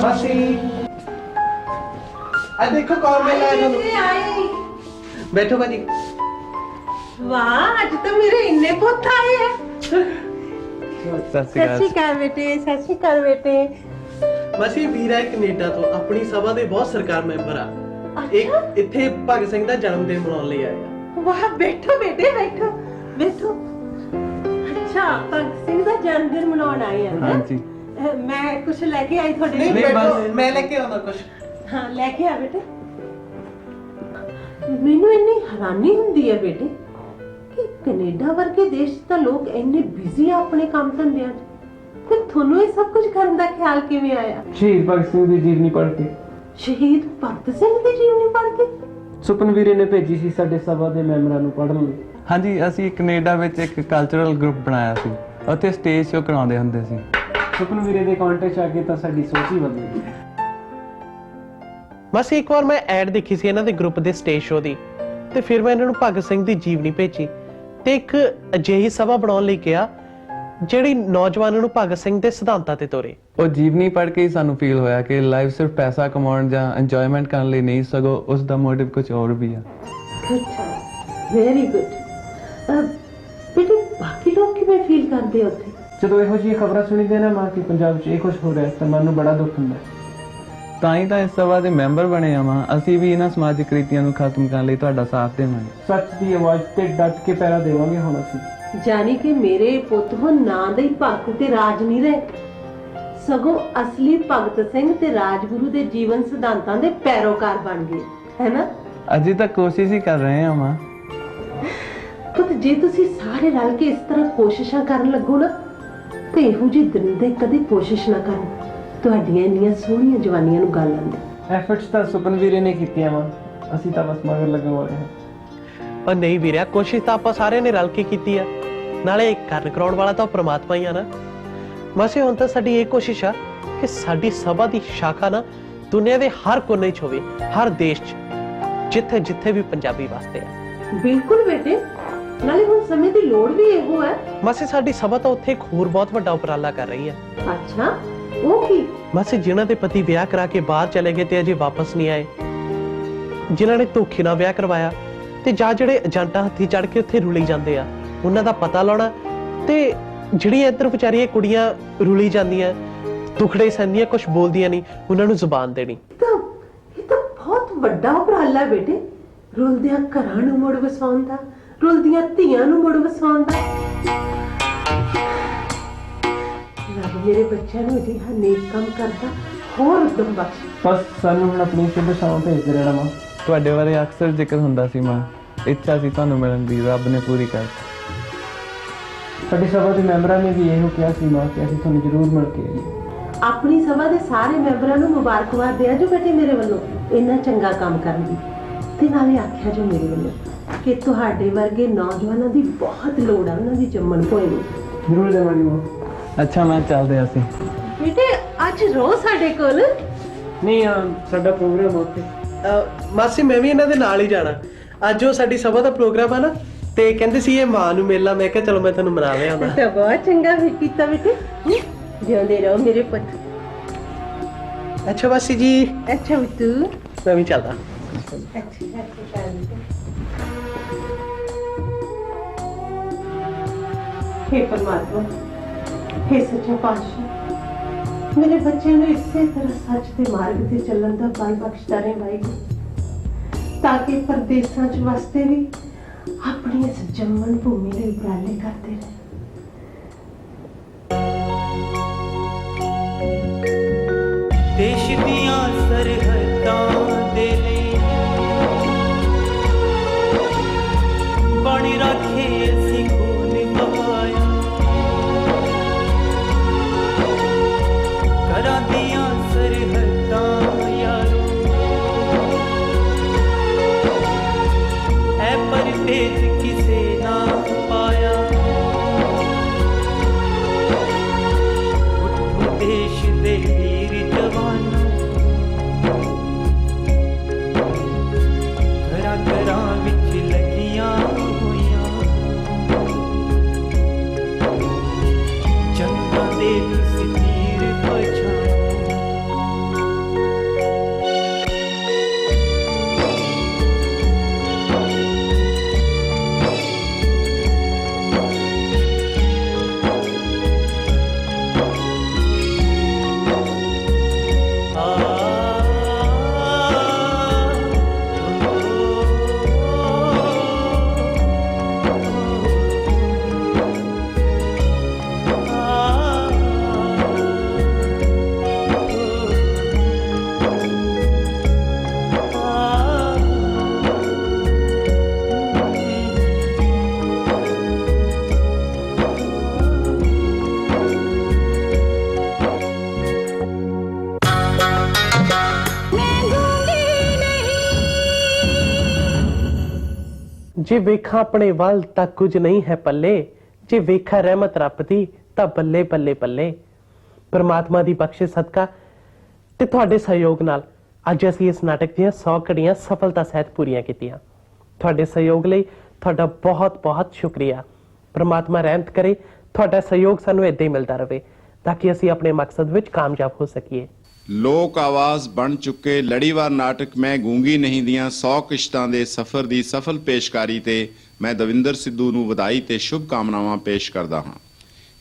Speaker 1: ਮਾਸੀ ਆ ਦੇਖੋ ਕੌਣ ਮਿਲਿਆ ਇਹਨਾਂ ਨੂੰ। ਬੈਠੋ ਭਾਜੀ।
Speaker 2: ਵਾਹ ਅੱਜ ਤਾਂ ਮੇਰੇ ਇੰਨੇ ਪੁੱਤ ਆਏ ਹੈ।
Speaker 9: ਸਤਿ
Speaker 2: ਸਤਿ ਸ਼੍ਰੀ ਅਕਾਲ ਬੇਟੇ, ਸਤਿ ਸ਼੍ਰੀ ਅਕਾਲ ਬੇਟੇ।
Speaker 1: ਮਾਸੀ ਵੀਰਾ ਕੈਨੇਡਾ ਤੋਂ ਆਪਣੀ ਸਭਾ ਦੇ ਬਹੁਤ ਸਰਕਾਰ ਮੈਂਬਰ ਆ। ਇੱਕ ਇੱਥੇ ਭਗਤ ਸਿੰਘ ਦਾ ਜਨਮ ਦਿਨ ਮਨਾਉਣ ਲਈ ਆਏ ਆ।
Speaker 2: ਵਾਹ ਬੈਠੋ ਬੇਟੇ, ਬੈਠੋ ਬੈਠੋ। ਅੱਛਾ ਭਗਤ ਸਿੰਘ ਦਾ ਜਨਮ ਦਿਨ ਮਨਾਉਣ ਆਏ ਆ ਹੈਂ?
Speaker 9: ਹਾਂਜੀ।
Speaker 2: ਮੈਂ ਕੁਝ ਲੈ ਕੇ ਆਈ ਤੁਹਾਡੇ
Speaker 1: ਨਹੀਂ
Speaker 2: ਲਈ।
Speaker 1: ਬੈਠੋ, ਮੈਂ ਲੈ ਕੇ ਆਉਂਦਾ ਕੁਝ।
Speaker 2: ਹਾਂ ਲੈ ਕੇ ਆ ਬੇਟੇ। ਮੈਨੂੰ ਇੰਨੀ ਹੈਰਾਨੀ ਹੁੰਦੀ ਹੈ ਬੇਟੇ ਕਿ ਕੈਨੇਡਾ ਵਰਗੇ ਦੇਸ਼ 'ਚ ਤਾਂ ਲੋਕ ਇੰਨੇ ਬਿਜ਼ੀ ਆ ਆਪਣੇ ਕੰਮ ਧੰਦਿਆਂ 'ਚ, ਫਿਰ ਤੁਹਾਨੂੰ ਇਹ ਸਭ ਕੁਝ ਕਰਨ ਦਾ ਖਿਆਲ ਕਿਵੇਂ ਆਇਆ?
Speaker 10: ਸ਼ਹੀਦ ਭਗਤ ਸਿੰਘ ਦੀ ਜੀਵਨੀ ਪੜ੍ਹ ਕੇ।
Speaker 2: ਸ਼ਹੀਦ ਭਗਤ ਸਿੰਘ ਦੀ ਜੀਵਨੀ ਪੜ੍ਹ ਕੇ?
Speaker 10: ਸੁਪਨ ਵੀਰੇ ਨੇ ਭੇਜੀ ਸੀ ਸਾਡੇ ਸਭਾ ਦੇ ਮੈਂਬਰਾਂ ਨੂੰ ਪੜ੍ਹਨ ਲਈ।
Speaker 9: ਹਾਂਜੀ, ਅਸੀਂ ਕੈਨੇਡਾ ਵਿੱਚ ਇੱਕ ਕਲਚਰਲ ਗਰੁੱਪ ਬਣਾਇਆ ਸੀ। ਉੱਥੇ ਸਟੇਜ ਸ਼ੋਅ ਕਰਾਉਂਦੇ ਹੁੰਦੇ ਸੀ।
Speaker 10: ਸੁਪਨ ਵੀਰੇ ਦੇ ਕੰਟੈਕਟ 'ਚ ਆ ਕੇ ਤਾਂ ਸਾਡੀ ਸੋਚ ਹੀ ਬਦਲ ਗਈ।
Speaker 1: ਬਸ ਇੱਕ ਵਾਰ ਮੈਂ ਐਡ ਦੇਖੀ ਸੀ ਇਹਨਾਂ ਦੇ ਗਰੁੱਪ ਦੇ ਸਟੇਜ ਸ਼ੋਅ ਦੀ, ਤੇ ਫਿਰ ਮੈਂ ਇਹਨਾਂ ਨੂੰ ਭਗਤ ਸਿੰਘ ਦੀ ਜੀਵਨੀ ਭੇਜੀ ਤੇ ਇੱਕ ਅਜਿਹੀ ਸਭਾ ਬਣਾਉਣ ਲਈ ਕਿਹਾ ਜਿਹੜੀ ਨੌਜਵਾਨਾਂ ਨੂੰ ਭਗਤ ਸਿੰਘ ਦੇ ਸਿਧਾਂਤਾਂ ਤੇ ਤੋਰੇ।
Speaker 9: ਉਹ ਜੀਵਨੀ ਪੜ੍ਹ ਕੇ ਹੀ ਸਾਨੂੰ ਫੀਲ ਹੋਇਆ ਕਿ ਲਾਈਫ ਸਿਰਫ ਪੈਸਾ ਕਮਾਉਣ ਜਾਂ ਇੰਜੋਇਮੈਂਟ ਕਰਨ ਲਈ ਨਹੀਂ, ਸਗੋਂ ਉਸ ਦਾ ਮੋਟਿਵ ਕੁਝ ਹੋਰ ਵੀ ਆ।
Speaker 2: ਅੱਛਾ, ਵੈਰੀ ਗੁੱਡ। ਬੇਟੇ ਬਾਕੀ ਲੋਕ ਕਿਵੇਂ ਫੀਲ ਕਰਦੇ ਆ ਉੱਥੇ?
Speaker 10: ਜਦੋਂ ਇਹੋ ਜਿਹੀ ਖਬਰਾਂ ਸੁਣੀਦੇ ਨਾ ਮਾਂ ਕਿ ਪੰਜਾਬ 'ਚ ਇਹ ਕੁਝ ਹੋ ਰਿਹਾ ਤਾਂ ਮਨ ਨੂੰ ਬੜਾ ਦੁੱਖ ਹੁੰਦਾ।
Speaker 9: ਤਾਂ ਹੀ ਤਾਂ ਇਸ ਸਭਾ ਦੇ ਮੈਂਬਰ ਬਣੇ ਆ ਵਾਂ। ਅਸੀਂ ਵੀ ਇਹਨਾਂ ਸਮਾਜਿਕ ਰੀਤੀਆਂ ਨੂੰ ਖਤਮ ਕਰਨ ਲਈ ਤੁਹਾਡਾ ਸਾਥ ਦੇਵਾਂਗੇ।
Speaker 10: ਸੱਚ ਦੀ ਆਵਾਜ਼ ਤੇ ਡਟ ਕੇ ਪੈਰਾ ਦੇਵਾਂਗੇ ਹੁਣ ਅਸੀਂ।
Speaker 2: ਜਾਨੀ ਕਿ ਮੇਰੇ ਪੁੱਤ ਹੁਣ ਨਾਂ ਦੇ ਹੀ ਭਗਤ ਤੇ ਰਾਜ ਨਹੀਂ ਰਹੇ, ਸਗੋਂ ਅਸਲੀ ਭਗਤ ਸਿੰਘ ਤੇ ਰਾਜਗੁਰੂ ਦੇ ਜੀਵਨ ਸਿਧਾਂਤਾਂ ਦੇ ਪੈਰੋਕਾਰ ਬਣ ਗਏ, ਹੈ ਨਾ?
Speaker 9: ਅਜੇ ਤੱਕ ਕੋਸ਼ਿਸ਼ ਹੀ ਕਰ ਰਹੇ ਆ ਵਾਂ।
Speaker 2: ਪੁੱਤ ਜੇ ਤੁਸੀਂ ਸਾਰੇ ਰਲ ਕੇ ਇਸ ਤਰ੍ਹਾਂ ਕੋਸ਼ਿਸ਼ਾਂ ਕਰਨ ਲੱਗੋ ਨਾ ਤੇ ਇਹੋ ਜਿਹੇ ਦਰਿੰਦੇ ਕਦੇ ਕੋਸ਼ਿਸ਼ ਨਾ ਕਰਨ ਤੁਹਾਡੀਆਂ ਇੰਨੀਆਂ ਸੋਹਣੀਆਂ ਜਵਾਨੀਆਂ ਨੂੰ ਗਾਲ ਲੈਂਦੇ।
Speaker 10: ਐਫਰਟਸ ਤਾਂ ਸੁਪਨ ਵੀਰੇ ਨੇ ਕੀਤੀਆਂ ਵਾ, ਅਸੀਂ ਤਾਂ ਬਸ ਮਗਰ ਲੱਗੇ ਹੋਏ ਹਾਂ।
Speaker 1: ਪਰ ਨਹੀਂ ਵੀਰਿਆ, ਕੋਸ਼ਿਸ਼ ਤਾਂ ਆਪਾਂ ਸਾਰਿਆਂ ਨੇ ਰਲ ਕੇ ਕੀਤੀ ਆ। ਨਾਲੇ ਕਰਨ ਕਰਾਉਣ ਵਾਲਾ ਤਾਂ ਪ੍ਰਮਾਤਮਾ ਹੀ ਆ ਨਾ। ਮਾਸੀ ਹੁਣ ਤਾਂ ਸਾਡੀ ਇਹ ਕੋਸ਼ਿਸ਼ ਆ ਕਿ ਸਾਡੀ ਸਭਾ ਦੀ ਸ਼ਾਖਾ ਨਾ ਦੁਨੀਆ ਦੇ ਹਰ ਕੋਨੇ 'ਚ ਹੋਵੇ, ਹਰ ਦੇਸ਼ 'ਚ, ਜਿੱਥੇ ਜਿੱਥੇ ਵੀ ਪੰਜਾਬੀ ਵਸਦੇ ਆ।
Speaker 2: ਬਿਲਕੁਲ ਬੇਟੇ, ਨਾਲੇ ਹੁਣ ਸਮੇਂ ਦੀ ਲੋੜ ਵੀ ਇਹੋ ਹੈ।
Speaker 1: ਮਾਸੀ ਸਾਡੀ ਸਭਾ ਤਾਂ ਉੱਥੇ ਇੱਕ ਹੋਰ ਬਹੁਤ ਵੱਡਾ ਉਪਰਾਲਾ ਕਰ ਰਹੀ ਹੈ।
Speaker 2: ਅੱਛਾ, ਉਹ ਕੀ?
Speaker 1: ਮਾਸੀ ਜਿਨ੍ਹਾਂ ਦੇ ਪਤੀ ਵਿਆਹ ਕਰਾ ਕੇ ਬਾਹਰ ਚਲੇ ਗਏ ਤੇ ਅਜੇ ਵਾਪਸ ਨਹੀਂ ਆਏ, ਜਿਨ੍ਹਾਂ ਨੇ ਧੋਖੇ ਨਾਲ ਵਿਆਹ ਕਰਵਾਇਆ ਤੇ ਜਾਂ ਜਿਹੜੇ ਏਜੰਟਾਂ ਹੱਥੀ ਚੜ ਕੇ ਉੱਥੇ ਰੁਲੀ ਜਾਂਦੇ ਆ, ਉਹਨਾਂ ਦਾ ਪਤਾ ਲਾਉਣਾ, ਤੇ ਜਿਹੜੀਆਂ ਇੱਧਰ ਵਿਚਾਰੀਆਂ ਕੁੜੀਆਂ ਰੁਲੀ ਜਾਂਦੀਆਂ, ਦੁਖੜੇ ਸਹਿੰਦੀਆਂ, ਕੁਝ ਬੋਲਦੀਆਂ ਨਹੀਂ, ਉਹਨਾਂ ਨੂੰ ਜ਼ੁਬਾਨ ਦੇਣੀ।
Speaker 2: ਇਹ ਤਾਂ ਬਹੁਤ ਵੱਡਾ ਉਪਰਾਲਾ ਹੈ ਬੇਟੇ। ਰੁਲਦਿਆਂ ਘਰਾਂ ਨੂੰ ਮੁੜ ਵਸਾਉਣ ਦਾ, ਰੁਲਦੀਆਂ ਧੀਆਂ ਨੂੰ ਮੁੜ ਵਸਾਉਣ ਦਾ। ਰੱਬ ਮੇਰੇ ਬੱਚਿਆਂ ਨੂੰ ਅਜਿਹਾ ਨੇਕ ਕੰਮ ਕਰਦਾ ਹੋਰ ਉਦਮ ਬਖਸ਼।
Speaker 10: ਬਸ ਸਾਨੂੰ ਹੁਣ ਆਪਣੀ ਸ਼ੁਭ ਛਾਵਾਂ ਭੇਜਦੇ ਰਹਿਣਾ ਮਾਂ।
Speaker 9: ਤੁਹਾਡੇ ਬਾਰੇ ਅਕਸਰ ਜ਼ਿਕਰ ਹੁੰਦਾ ਸੀ ਮਾਂ। ਇੱਛਾ ਸੀ ਤੁਹਾਨੂੰ ਮਿਲਣ ਦੀ, ਰੱਬ ਨੇ ਪੂਰੀ ਕਰ ਦਿੱਤੀ।
Speaker 10: ਸਾਡੀ ਸਭਾ ਦੇ ਮੈਂਬਰਾਂ ਨੇ ਵੀ ਇਹੋ ਕਿਹਾ ਸੀ ਮਾਂ ਕਿ ਅਸੀਂ ਤੁਹਾਨੂੰ ਜ਼ਰੂਰ ਮਿਲ ਕੇ ਆਈਏ।
Speaker 2: ਆਪਣੀ ਸਭਾ ਦੇ ਸਾਰੇ ਮੈਂਬਰਾਂ ਨੂੰ ਮੁਬਾਰਕਬਾਦ ਦਿਆ ਜੋ ਬੇਟੇ ਮੇਰੇ ਵੱਲੋਂ ਇੰਨਾ ਚੰਗਾ ਕੰਮ ਕਰਨ ਦੀ, ਤੇ ਨਾਲੇ ਆਖਿਆ ਜੋ ਮੇਰੇ ਵੱਲੋਂ ਕਿ ਤੁਹਾਡੇ ਵਰਗੇ ਨੌਜਵਾਨਾਂ ਦੀ ਬਹੁਤ ਲੋੜ ਆ ਉਹਨਾਂ ਦੀ ਜੰਮਣ ਭੋਏ ਨੂੰ।
Speaker 10: ਜ਼ਰੂਰ ਦੇਵਾਂਗੇ ਮਾਂ।
Speaker 9: ਅੱਛਾ ਮੈਂ ਚੱਲਦੇ ਅਸੀਂ।
Speaker 2: ਬੇਟੇ ਅੱਜ ਰੋ ਸਾਡੇ ਕੋਲ।
Speaker 10: ਨਹੀਂ ਸਾਡਾ ਪ੍ਰੋਗਰਾਮ ਉੱਥੇ।
Speaker 1: ਮਾਸੀ ਮੈਂ ਵੀ ਇਹਨਾਂ ਦੇ ਨਾਲ ਹੀ ਜਾਣਾ। ਅੱਜ ਉਹ ਸਾਡੀ ਸਭਾ ਦਾ ਪ੍ਰੋਗਰਾਮ ਆ ਨਾ, ਤੇ ਕਹਿੰਦੇ ਸੀ ਇਹ ਮਾਂ ਨੂੰ ਮਿਲਣਾ। ਮੈਂ ਕਿਹਾ ਚਲੋ ਮੈਂ ਤੁਹਾਨੂੰ ਮਿਲਾ ਲਿਆਉਂਦਾ।
Speaker 2: ਤਾਂ ਬਹੁਤ ਚੰਗਾ ਵੀ ਕੀਤਾ ਬੇਟੇ। ਜਿਉਂਦੇ ਰਹੋ ਮੇਰੇ ਪੁੱਤ।
Speaker 1: ਅੱਛਾ ਮਾਸੀ ਜੀ,
Speaker 2: ਅੱਛਾ ਤੂੰ
Speaker 1: ਮੈਂ ਵੀ ਚੱਲਦਾ।
Speaker 2: हे परमात्मा, हे सच्चा पातशाह, मेरे बच्चे ਨੂੰ ਇਸੇ ਤਰ੍ਹਾਂ ਸੱਚ ਦੇ ਮਾਰਗ ਤੇ ਚੱਲਣ ਦਾ ਬਲ ਬਖਸ਼ਦਾ ਰਹੇ ਵਾਹਿਗੁਰੂ, ਤਾਂ ਕਿ ਪਰਦੇਸਾਂ 'ਚ ਵਸਦੇ ਵੀ ਆਪਣੀ ਇਸ ਜੰਮਣ ਭੂਮੀ ਦੇ ਉਪਰਾਲੇ ਕਰਦੇ ਰਹੇ।
Speaker 11: ਦੇਸ਼ ਦੀਆਂ ਸਰਹੱਦਾਂ ਦੇ ਲਈ ਬਣ ਰੱਖੇ ਅਸੀਂ ਖੂਨ ਬਹਾਇਆ, ਘਰਾਂ ਦੀਆਂ ਸਰਹੱਦਾਂ ਯਾਰੋ ਐ ਪਰਦੇਸ ਕਿਸੇ ਨਾ ਪਾਇਆ। ਉੱਠੋ ਦੇਸ਼ ਦੇ ਵੀਰ ਜਵਾਨੋ,
Speaker 1: ਜੇ ਵੇਖਾਂ ਆਪਣੇ ਵੱਲ ਤਾਂ ਕੁਝ ਨਹੀਂ ਹੈ ਪੱਲੇ, ਜੇ ਵੇਖਾਂ ਰਹਿਮਤ ਰੱਬ ਦੀ ਤਾਂ ਬੱਲੇ ਬੱਲੇ ਬੱਲੇ। ਪਰਮਾਤਮਾ ਦੀ ਬਖਸ਼ਿਸ਼ ਸਦਕਾ ਤੇ ਤੁਹਾਡੇ ਸਹਿਯੋਗ ਨਾਲ ਅੱਜ ਅਸੀਂ ਇਸ ਨਾਟਕ ਦੀਆਂ 100 ਘੜੀਆਂ ਸਫਲਤਾ ਸਹਿਤ ਪੂਰੀਆਂ ਕੀਤੀਆਂ। ਤੁਹਾਡੇ ਸਹਿਯੋਗ ਲਈ ਤੁਹਾਡਾ ਬਹੁਤ ਬਹੁਤ ਸ਼ੁਕਰੀਆ। ਪਰਮਾਤਮਾ ਰਹਿਮਤ ਕਰੇ ਤੁਹਾਡਾ ਸਹਿਯੋਗ ਸਾਨੂੰ ਏਦਾਂ ਹੀ ਮਿਲਦਾ ਰਹੇ ਤਾਂ ਕਿ ਅਸੀਂ ਆਪਣੇ ਮਕਸਦ ਵਿੱਚ ਕਾਮਯਾਬ ਹੋ ਸਕੀਏ।
Speaker 12: ਲੋਕ ਆਵਾਜ਼ ਬਣ ਚੁੱਕੇ ਲੜੀਵਾਰ ਨਾਟਕ ਮੈਂ ਗੂੰਗੀ ਨਹੀਂ ਦੀਆਂ 100 ਕਿਸ਼ਤਾਂ ਦੇ ਸਫ਼ਰ ਦੀ ਸਫਲ ਪੇਸ਼ਕਾਰੀ ਤੇ ਮੈਂ ਦਵਿੰਦਰ ਸਿੱਧੂ ਨੂੰ ਵਧਾਈ ਤੇ ਸ਼ੁਭ ਕਾਮਨਾਵਾਂ ਪੇਸ਼ ਕਰਦਾ ਹਾਂ।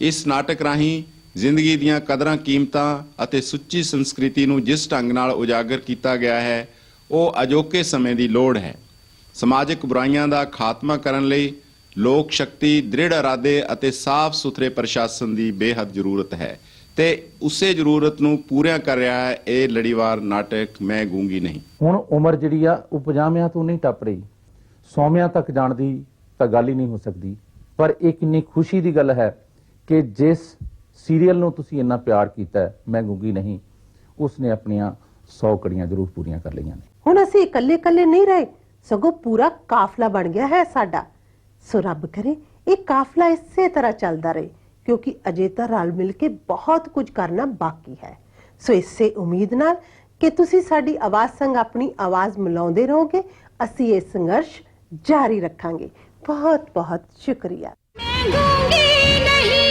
Speaker 12: ਇਸ ਨਾਟਕ ਰਾਹੀਂ ਜ਼ਿੰਦਗੀ ਦੀਆਂ ਕਦਰਾਂ ਕੀਮਤਾਂ ਅਤੇ ਸੁੱਚੀ ਸੰਸਕ੍ਰਿਤੀ ਨੂੰ ਜਿਸ ਢੰਗ ਨਾਲ ਉਜਾਗਰ ਕੀਤਾ ਗਿਆ ਹੈ ਉਹ ਅਜੋਕੇ ਸਮੇਂ ਦੀ ਲੋੜ ਹੈ। ਸਮਾਜਿਕ ਬੁਰਾਈਆਂ ਦਾ ਖਾਤਮਾ ਕਰਨ ਲਈ ਲੋਕ ਸ਼ਕਤੀ, ਦ੍ਰਿੜ ਇਰਾਦੇ ਅਤੇ ਸਾਫ਼ ਸੁਥਰੇ ਪ੍ਰਸ਼ਾਸਨ ਦੀ ਬੇਹੱਦ ਜ਼ਰੂਰਤ ਹੈ ਤੇ ਉਸੇ ਜ਼ਰੂਰਤ ਨੂੰ ਪੂਰਾ ਕਰ ਰਿਹਾ ਹੈ ਇਹ ਲੜੀਵਾਰ ਨਾਟਕ ਮੈਂ ਗੂੰਗੀ ਨਹੀਂ।
Speaker 3: ਹੁਣ ਉਮਰ ਜਿਹੜੀ ਆ ਉਹ 50ਵਿਆਂ ਤੋਂ ਨਹੀਂ ਟੱਪ ਰਹੀ, 100ਵਿਆਂ ਤੱਕ ਜਾਣ ਦੀ ਤਾਂ ਗੱਲ ਹੀ ਨਹੀਂ ਹੋ ਸਕਦੀ। ਪਰ ਇਹ ਕਿੰਨੀ ਖੁਸ਼ੀ ਦੀ ਗੱਲ ਹੈ ਕਿ ਜਿਸ ਸੀਰੀਅਲ ਨੂੰ ਤੁਸੀਂ ਇੰਨਾ ਪਿਆਰ ਕੀਤਾ ਹੈ, ਮੈਂ ਗੂੰਗੀ ਨਹੀਂ, ਉਸਨੇ ਆਪਣੀਆਂ 100 ਕੜੀਆਂ ਜ਼ਰੂਰ ਪੂਰੀਆਂ ਕਰ ਲਈਆਂ ਨੇ।
Speaker 2: ਹੁਣ ਅਸੀਂ ਇਕੱਲੇ ਇਕੱਲੇ ਨਹੀਂ ਰਹੇ, ਸਗੋਂ ਪੂਰਾ ਕਾਫਲਾ ਬਣ ਗਿਆ ਹੈ ਸਾਡਾ। ਸੋ ਰੱਬ ਕਰੇ ਇਹ ਕਾਫਲਾ ਇਸੇ ਤਰ੍ਹਾਂ ਚੱਲਦਾ ਰਹੇ, ਕਿਉਂਕਿ ਅਜੇ ਤਾਂ ਰਲ ਮਿਲ ਕੇ ਬਹੁਤ ਕੁਝ ਕਰਨਾ ਬਾਕੀ ਹੈ। ਸੋ ਇਸੇ ਉਮੀਦ ਨਾਲ ਕਿ ਤੁਸੀਂ ਸਾਡੀ ਆਵਾਜ਼ ਸੰਗ ਆਪਣੀ ਆਵਾਜ਼ ਮਿਲਾਉਂਦੇ ਰਹੋਗੇ, ਅਸੀਂ ਇਹ ਸੰਘਰਸ਼ ਜਾਰੀ ਰੱਖਾਂਗੇ। ਬਹੁਤ ਬਹੁਤ ਸ਼ੁਕਰੀਆ।
Speaker 4: मैं गूंगी नहीं